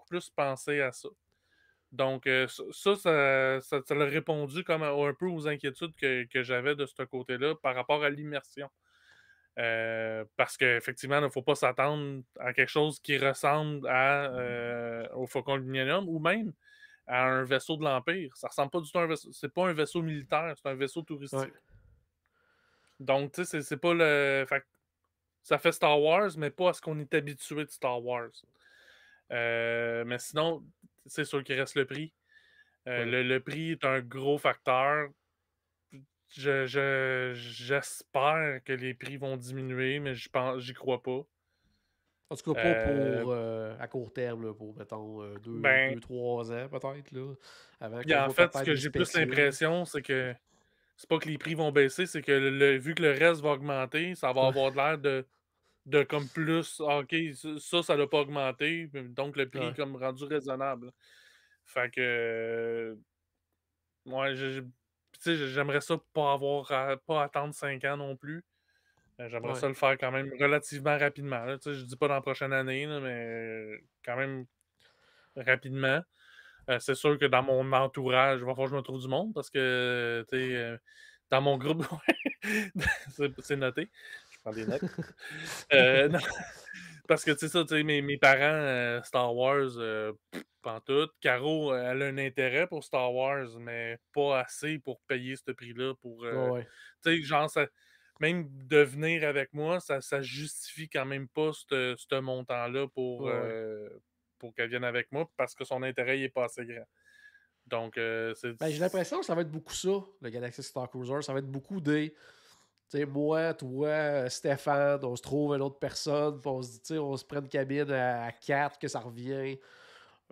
plus penser à ça. Donc, ça l'a répondu comme un peu aux inquiétudes que j'avais de ce côté-là par rapport à l'immersion. Parce qu'effectivement, il ne faut pas s'attendre à quelque chose qui ressemble au Faucon Millenium ou même à un vaisseau de l'Empire. Ça ressemble pas du tout à un vaisseau. C'est pas un vaisseau militaire, c'est un vaisseau Ouais, touristique. Donc, tu sais, c'est pas le. Fait que ça fait Star Wars, mais pas à ce qu'on est habitué de Star Wars. Mais sinon, c'est sûr qu'il reste le prix. ouais. Le prix est un gros facteur. J'espère que les prix vont diminuer, mais j'y crois pas. En tout cas, pas Euh, pour à court terme, là, pour, mettons, ben, 2, 3 ans, peut-être, là, avant puis qu'on en voit fait, ce peut-être que des j'ai plus spéciaux. l'impression, c'est que c'est pas que les prix vont baisser, c'est que vu que le reste va augmenter, ça va Ouais, avoir l'air de comme plus, ah, OK, ça l'a pas augmenté, donc le prix est ouais, comme rendu raisonnable. Fait que, ouais, tu sais, j'aimerais ça pas attendre 5 ans non plus. J'aimerais ouais, ça le faire quand même relativement rapidement, là. Tu sais, je dis pas dans la prochaine année, là, mais quand même rapidement. C'est sûr que dans mon entourage, il va falloir que je me trouve du monde parce que, tu sais, dans mon groupe, ouais, c'est noté. Je prends des notes. Non, parce que, tu sais, ça, tu sais, mes parents, Star Wars, pantoute. Caro, elle a un intérêt pour Star Wars, mais pas assez pour payer ce prix-là pour, ouais, ouais, tu sais, genre, même de venir avec moi, ça justifie quand même pas ce montant-là ouais, ouais. pour qu'elle vienne avec moi parce que son intérêt, il est pas assez grand. Donc, Ben, j'ai l'impression que ça va être beaucoup ça, le Galaxy Star Cruiser. Ça va être beaucoup des. Tu sais, moi, toi, Stéphane, on se trouve une autre personne, puis on se dit, tu sais, on se prend une cabine à 4, que ça revient.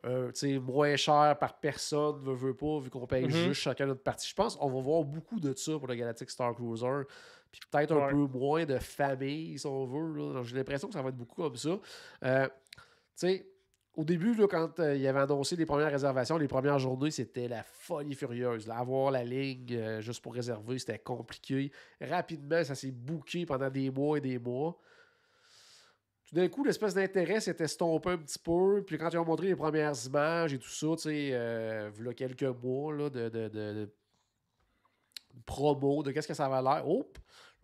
Tu sais, moins cher par personne, veut pas, vu qu'on paye mhm, juste chacun notre partie. Je pense qu'on va voir beaucoup de ça pour le Galactic Star Cruiser. Puis peut-être un ouais. peu moins de famille, si on veut. Là. Donc, j'ai l'impression que ça va être beaucoup comme ça. Tu sais, au début, là, quand il avait annoncé les premières réservations, les premières journées, c'était la folie furieuse. Là. Avoir la ligne juste pour réserver, c'était compliqué. Rapidement, ça s'est booké pendant des mois et des mois. Tout d'un coup, l'espèce d'intérêt s'est estompé un petit peu. Puis quand ils ont montré les premières images et tout ça, tu sais, il y a quelques mois là, de promo, de qu'est-ce que ça va l'air. Oh!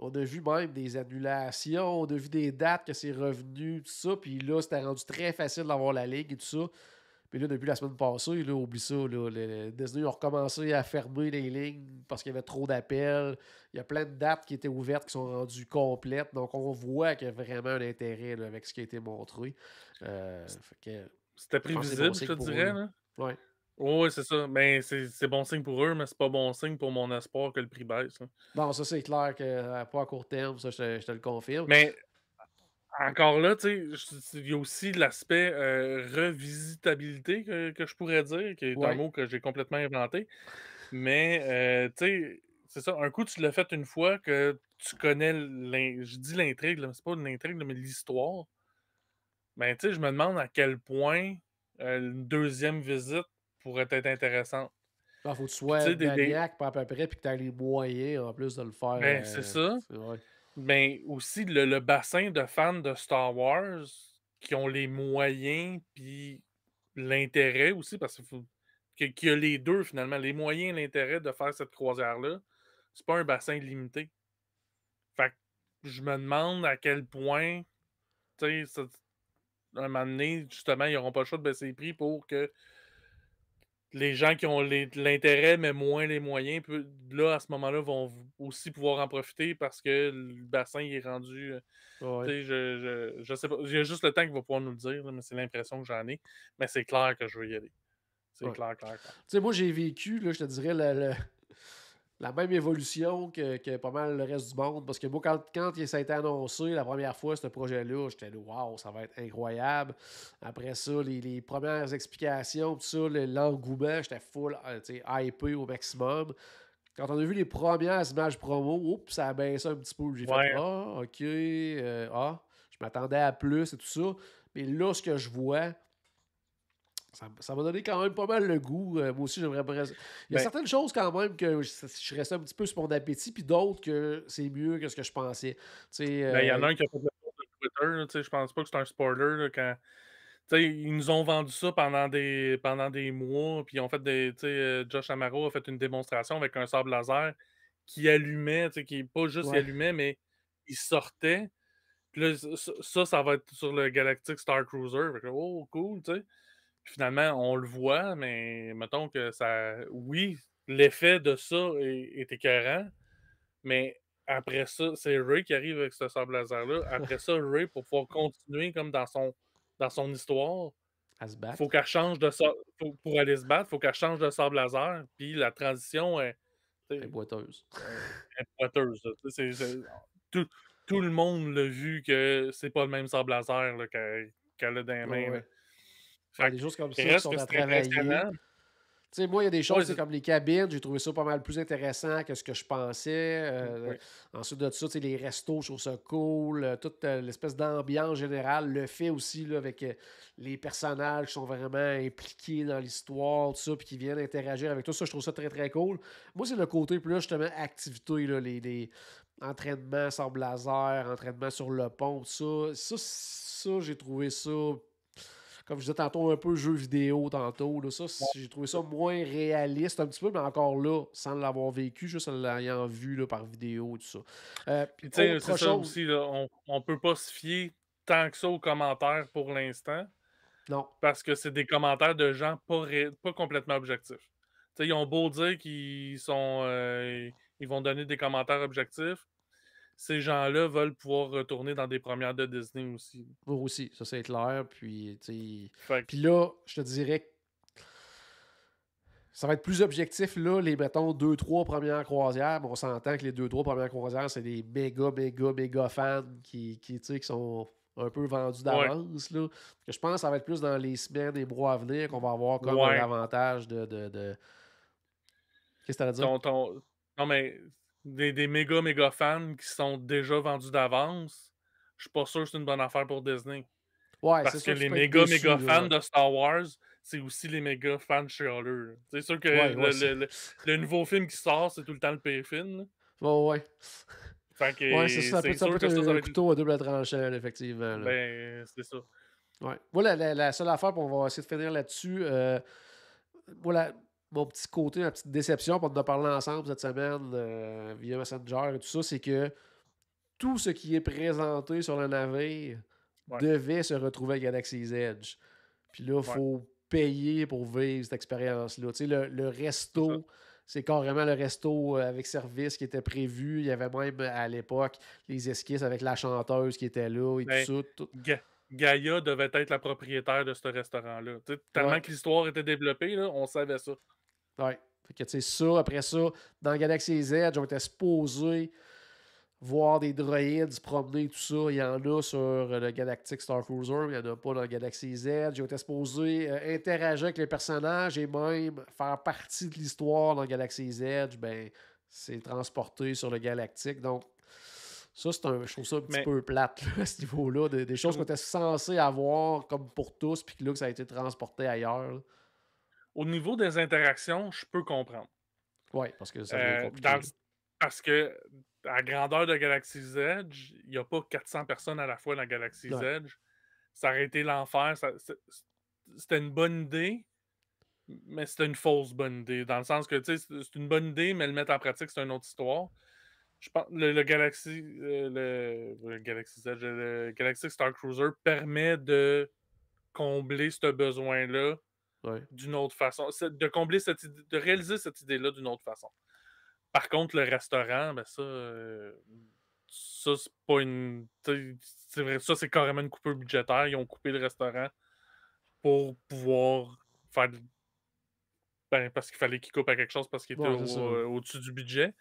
On a vu même des annulations, on a vu des dates que c'est revenu, tout ça. Puis là, c'était rendu très facile d'avoir la ligue et tout ça. Puis là, depuis la semaine passée, là, oublie ça. Là, Disney ont recommencé à fermer les lignes parce qu'il y avait trop d'appels. Il y a plein de dates qui étaient ouvertes qui sont rendues complètes. Donc, on voit qu'il y a vraiment un intérêt là, avec ce qui a été montré. Fait que, C'était je pense que c'est bon prévisible, je signe te pour dirais, eux. là. Ouais. Oui, c'est ça. Mais c'est bon signe pour eux, mais c'est pas bon signe pour mon espoir que le prix baisse, là. Bon, ça, c'est clair que pas à court terme, ça, je te le confirme. Mais encore là, tu sais, il y a aussi l'aspect revisitabilité que je pourrais dire, qui est un Ouais. mot que j'ai complètement inventé. Mais, tu sais, c'est ça, un coup, tu l'as fait une fois que tu connais je dis l'intrigue, là, mais c'est pas une intrigue, là, mais l'histoire. Ben, tu sais, je me demande à quel point une deuxième visite pourrait être intéressante. Il faut que tu Puis, tu sois sais, maniaque, pas à peu près, puis que tu aies les moyens en plus de le faire. ben, c'est ça. Ouais. Mais aussi le bassin de fans de Star Wars qui ont les moyens, puis l'intérêt aussi, parce qu'il y a les deux finalement, les moyens et l'intérêt de faire cette croisière-là. C'est pas un bassin limité. Fait que je me demande à quel point, tu sais, un moment donné, justement, ils n'auront pas le choix de baisser les prix pour que les gens qui ont l'intérêt, mais moins les moyens, là, à ce moment-là, vont aussi pouvoir en profiter parce que le bassin il est rendu. Tu Ouais. sais, je sais pas. Il y a juste le temps qui va pouvoir nous le dire, là, mais c'est l'impression que j'en ai. Mais c'est clair que je veux y aller. C'est Ouais. clair, clair, clair. Tu sais, moi, j'ai vécu, là, je te dirais, la même évolution que pas mal le reste du monde. Parce que moi, quand ça a été annoncé la première fois, ce projet-là, j'étais là, waouh, ça va être incroyable. Après ça, les premières explications, tout ça, l'engouement, j'étais full, tu sais, hypé au maximum. Quand on a vu les premières images promo, oups, ça a baissé un petit peu. J'ai fait, Ouais, ah, ok, je m'attendais à plus et tout ça. Mais là, ce que je vois, ça m'a donné quand même pas mal le goût. Moi aussi, j'aimerais. Il y a ben, certaines choses quand même que je restais un petit peu sur mon appétit, puis d'autres que c'est mieux que ce que je pensais. Tu sais, il y en a un qui a fait le tour de Twitter, là, tu sais, je pense pas que c'est un spoiler, là, quand tu sais, ils nous ont vendu ça pendant des mois, puis ils ont fait tu sais, Josh Amaro a fait une démonstration avec un sabre laser qui allumait, tu sais, qui pas juste il ouais. allumait, mais il sortait. Puis là, ça va être sur le Galactic Star Cruiser. Fait que, oh, cool, tu sais. Puis finalement, on le voit, mais mettons que ça. Oui, l'effet de ça est écœurant, mais après ça, c'est Ray qui arrive avec ce sabre laser-là. Après ça, Ray, pour pouvoir continuer comme dans son histoire, À se faut battre. qu'elle change de sabre. Pour aller se battre, faut qu'elle change de sabre laser. Puis la transition est, tu Elle est sais, boiteuse. est boiteuse, là. Tu sais, tout, tout le monde l'a vu que c'est pas le même sabre laser là, qu'elle a dans les Ouais, mains, là. ouais. Ouais, Fait des choses comme qu'il ça qui reste sont que à c'est travailler. impressionnant. Tu sais, moi, il y a des Ouais, choses, c'est comme les cabines, j'ai trouvé ça pas mal plus intéressant que ce que je pensais. oui. Ensuite de ça, tu sais, les restos, je trouve ça cool. Toute l'espèce d'ambiance générale, le fait aussi là, avec les personnages qui sont vraiment impliqués dans l'histoire, tout ça, puis qui viennent interagir avec tout ça, je trouve ça très, très cool. Moi, c'est le côté plus, justement, activité, là, les entraînements sans laser, entraînement sur le pont, tout ça. Ça, j'ai trouvé ça comme je disais tantôt, un peu jeu vidéo tantôt. Là, ça, j'ai trouvé ça moins réaliste un petit peu, mais encore là, sans l'avoir vécu, juste en l'ayant vu là, par vidéo et tout ça. Puis tu sais, c'est Autre ça chose, aussi, là, on peut pas se fier tant que ça aux commentaires pour l'instant, non. parce que c'est des commentaires de gens pas complètement objectifs. Tu sais, ils ont beau dire ils vont donner des commentaires objectifs, ces gens-là veulent pouvoir retourner dans des premières de Disney aussi. Moi aussi, ça c'est clair. Puis, Fait que, puis là, je te dirais que ça va être plus objectif, là, les, mettons, deux, trois premières croisières. Mais on s'entend que les deux, trois premières croisières, c'est des méga, méga, méga fans qui sont un peu vendus ouais, d'avance. Là. Que je pense que ça va être plus dans les semaines et mois à venir qu'on va avoir comme ouais, davantage de... Qu'est-ce que tu à dire? non mais des méga, méga fans qui sont déjà vendus d'avance, je suis pas sûr que c'est une bonne affaire pour Disney. Ouais, c'est Parce que ça, tu les peux être méga, déçu, méga là, fans ouais. de Star Wars, c'est aussi les méga fans chialeux, là. C'est sûr que Ouais, ouais, le nouveau film qui sort, c'est tout le temps le pire film, là. ouais, ouais. Fait Ouais, c'est que ça, c'est ça peut sûr être que ça un va être couteau à double tranchant, là, effectivement. Là. ben, c'est ça. Ouais. Moi, la seule affaire, puis on va essayer de finir là-dessus, moi, mon petit côté, ma petite déception, pour en a parlé ensemble cette semaine via Messenger et tout ça, c'est que tout ce qui est présenté sur le navire Ouais, devait se retrouver à Galaxy's Edge. Puis là, il ouais, faut payer pour vivre cette expérience-là. Tu sais, le c'est ça. resto, c'est carrément le resto avec service qui était prévu. Il y avait même à l'époque les esquisses avec la chanteuse qui était là et tout Ben, ça. Gaïa devait être la propriétaire de ce restaurant-là. Tu sais, Ouais, tellement que l'histoire était développée, là, on savait ça. ouais. Fait que, tu sais, ça, après ça, dans Galaxy's Edge, on était supposé voir des droïdes se promener, tout ça. Il y en a sur le Galactic Star Cruiser, mais il n'y en a pas dans Galaxy Z. J'ai été supposé interagir avec les personnages et même faire partie de l'histoire dans Galaxy Z. Ben, c'est transporté sur le Galactique. Donc, ça, je trouve ça un petit Mais peu plate là, à ce niveau-là. Des choses qu'on au, était censé avoir comme pour tous, puis que là, que ça a été transporté ailleurs. Là. au niveau des interactions, je peux comprendre. Ouais, parce que ça devient Euh, dans compliqué. le- Parce que à grandeur de Galaxy's Edge, il n'y a pas 400 personnes à la fois dans Galaxy's Ouais, Edge. Ça aurait été l'enfer. C'était une bonne idée, mais c'était une fausse bonne idée. Dans le sens que, tu sais, c'est une bonne idée, mais le mettre en pratique, c'est une autre histoire. Je pense le Galaxy's Edge, le Galaxy Star Cruiser permet de combler ce besoin-là ouais. d'une autre façon. De combler de réaliser cette idée-là d'une autre façon. Par contre, le restaurant, ben ça, c'est pas une. C'est vrai, ça, c'est carrément une coupure budgétaire. Ils ont coupé le restaurant pour pouvoir faire Ben, parce qu'il fallait qu'il coupe à quelque chose parce qu'il était Ouais, c'est ça. au-dessus du budget.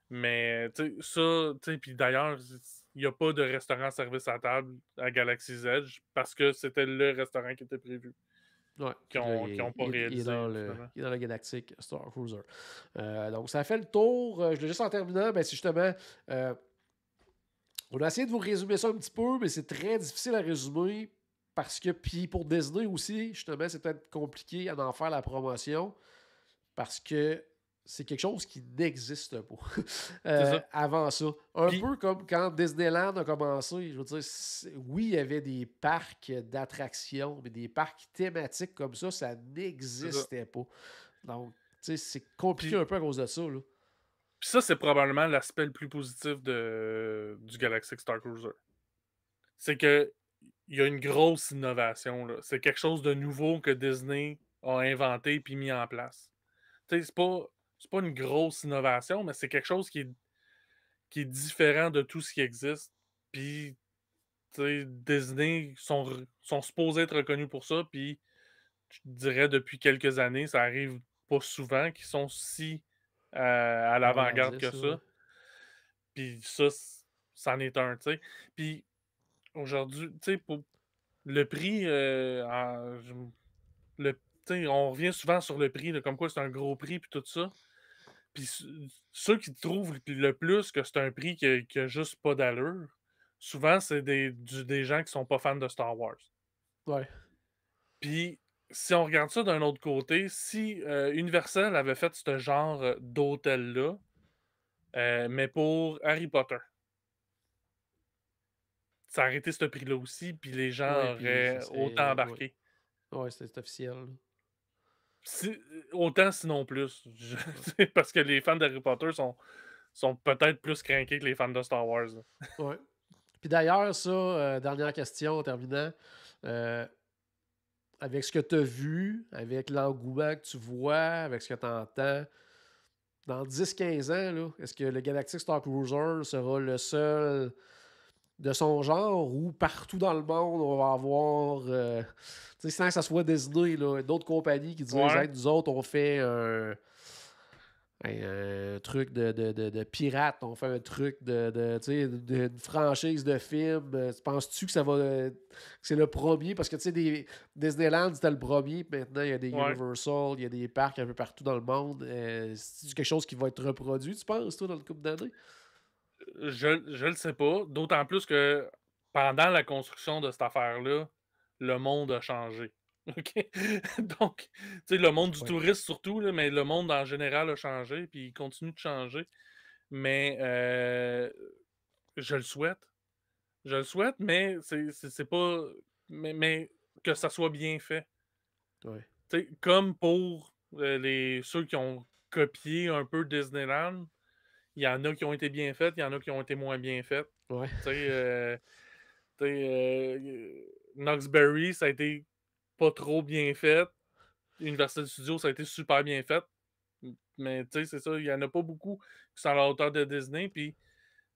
Mais, tu sais, ça, tu sais, puis d'ailleurs, il n'y a pas de restaurant service à table à Galaxy's Edge parce que c'était le restaurant qui était prévu, Ouais, qui puis là, ont pas réalisé, finalement. il est dans le Galactic Star Cruiser. Donc, ça fait le tour. Je voulais juste en terminant, ben, c'est justement. On a essayé de vous résumer ça un petit peu, mais c'est très difficile à résumer parce que, puis pour Disney aussi, justement, c'est peut-être compliqué à en faire la promotion parce que c'est quelque chose qui n'existe pas C'est ça. avant ça. Un Puis, peu comme quand Disneyland a commencé. Je veux dire, oui, il y avait des parcs d'attractions, mais des parcs thématiques comme ça c'est ça. n'existait pas. Donc, tu sais, c'est compliqué Puis, un peu à cause de ça, là. puis ça, c'est probablement l'aspect le plus positif du Galactic Star Cruiser. C'est que il y a une grosse innovation, là. C'est quelque chose de nouveau que Disney a inventé puis mis en place. Tu sais, c'est pas une grosse innovation, mais c'est quelque chose qui est différent de tout ce qui existe. Puis, tu sais, Disney sont supposés être reconnus pour ça. Puis, je dirais depuis quelques années, ça arrive pas souvent qu'ils sont si à l'avant-garde que Avant-gardiste, là, ouais. ça. Puis ça, c'en est un, tu sais. Puis aujourd'hui, tu sais, pour le prix, le, tu sais, on revient souvent sur le prix, là, comme quoi c'est un gros prix, puis tout ça. Puis ceux qui trouvent le plus que c'est un prix qui a juste pas d'allure, souvent, c'est des gens qui sont pas fans de Star Wars. Ouais. Puis, si on regarde ça d'un autre côté, si Universal avait fait ce genre d'hôtel-là, mais pour Harry Potter, ça aurait été ce prix-là aussi, puis les Ouais, gens puis ça auraient autant serait. Ouais, embarqué. ouais c'est officiel, là. Autant sinon plus. Ouais. Parce que les fans d'Harry Potter sont peut-être plus craqués que les fans de Star Wars, là. Ouais. Puis d'ailleurs, ça, dernière question en terminant. euh, avec ce que tu as vu, avec l'engouement que tu vois, avec ce que tu entends, dans 10-15 ans, là, est-ce que le Galactic Star Cruiser sera le seul de son genre ou partout dans le monde, on va avoir, tu sais, sans que ça soit Disney, là, d'autres compagnies qui disent, Ouais, hey, nous autres, on fait un truc de pirate, on fait un truc tu sais, d'une franchise de films. Penses-tu que ça va que c'est le premier? Parce que tu sais, Disneyland, c'était le premier, puis maintenant il y a des ouais. Universal, il y a des parcs un peu partout dans le monde. C'est quelque chose qui va être reproduit, tu penses, toi, dans le couple d'années? Je le sais pas. D'autant plus que pendant la construction de cette affaire-là, le monde a changé. OK? Donc, tu sais, le monde du Ouais. tourisme surtout, là, mais le monde en général a changé, puis il continue de changer. Mais je le souhaite. Je le souhaite, mais c'est pas. Mais que ça soit bien fait. Ouais. Tu sais, comme pour ceux qui ont copié un peu Disneyland, il y en a qui ont été bien faites, il y en a qui ont été moins bien faites. Ouais. Tu sais, Knoxbury, ça a été pas trop bien fait. Universal Studios, ça a été super bien fait. Mais tu sais, c'est ça, il y en a pas beaucoup qui sont à la hauteur de Disney. Puis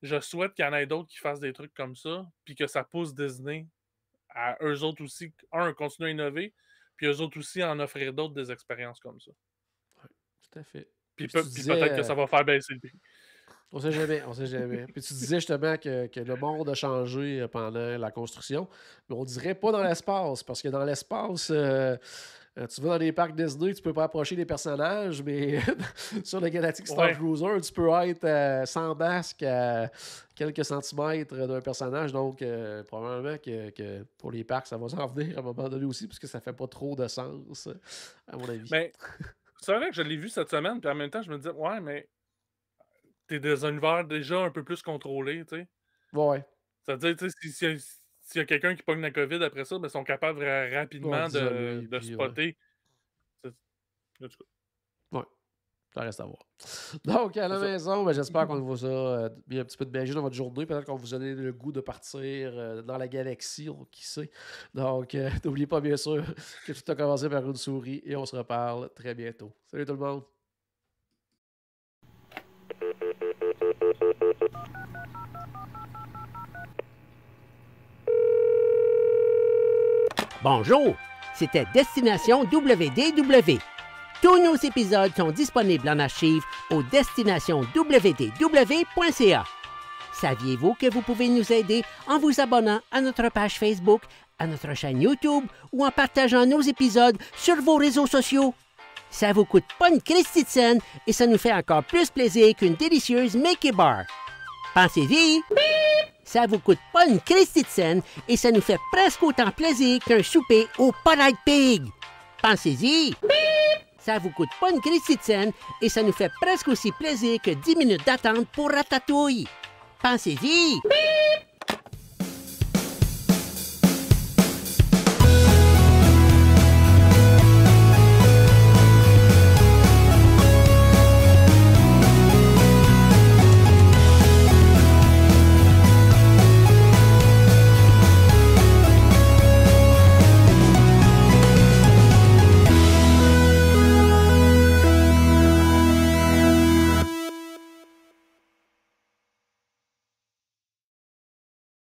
je souhaite qu'il y en ait d'autres qui fassent des trucs comme ça. Puis que ça pousse Disney à eux autres aussi, continuer à innover. Puis eux autres aussi en offrir d'autres des expériences comme ça. Ouais, tout à fait. Puis, Puis tu puis disais, peut-être que ça va faire baisser le prix. on sait jamais, on sait jamais. Puis tu disais justement que le monde a changé pendant la construction, mais on dirait pas dans l'espace, parce que dans l'espace, tu vas dans les parcs Disney, tu peux pas approcher les personnages, mais sur le Galactic Star Ouais. Cruiser, tu peux être sans masque à quelques centimètres d'un personnage, donc probablement que pour les parcs, ça va s'en venir à un moment donné aussi, parce que ça fait pas trop de sens, à mon avis. Mais c'est vrai que je l'ai vu cette semaine, puis en même temps, je me disais, ouais, mais t'es dans un univers déjà un peu plus contrôlé, tu sais. Ouais, C'est-à-dire, tu sais, s'il y a quelqu'un qui pogne la COVID après ça, ben, ils sont capables ouais, rapidement d'isoler, de puis ouais. spotter. C'est en tout cas, Ouais. Ça reste à voir. Donc, à c'est la ça. maison, ben, j'espère qu'on vous a mis un petit peu de magie dans votre journée. Peut-être qu'on vous a donné le goût de partir dans la galaxie, qui sait. Donc, n'oubliez pas, bien sûr, que tout a commencé par une souris et on se reparle très bientôt. Salut tout le monde! Bonjour, c'était Destination WDW. Tous nos épisodes sont disponibles en archive au destinationswdw.ca. Saviez-vous que vous pouvez nous aider en vous abonnant à notre page Facebook, à notre chaîne YouTube ou en partageant nos épisodes sur vos réseaux sociaux? Ça vous coûte pas une Christie de scène et ça nous fait encore plus plaisir qu'une délicieuse Mickey Bar. Pensez-y! Ça vous coûte pas une Christie de scène et ça nous fait presque autant plaisir qu'un souper au Polite Pig. Pensez-y! Ça vous coûte pas une Christie de scène et ça nous fait presque aussi plaisir que 10 minutes d'attente pour Ratatouille. Pensez-y!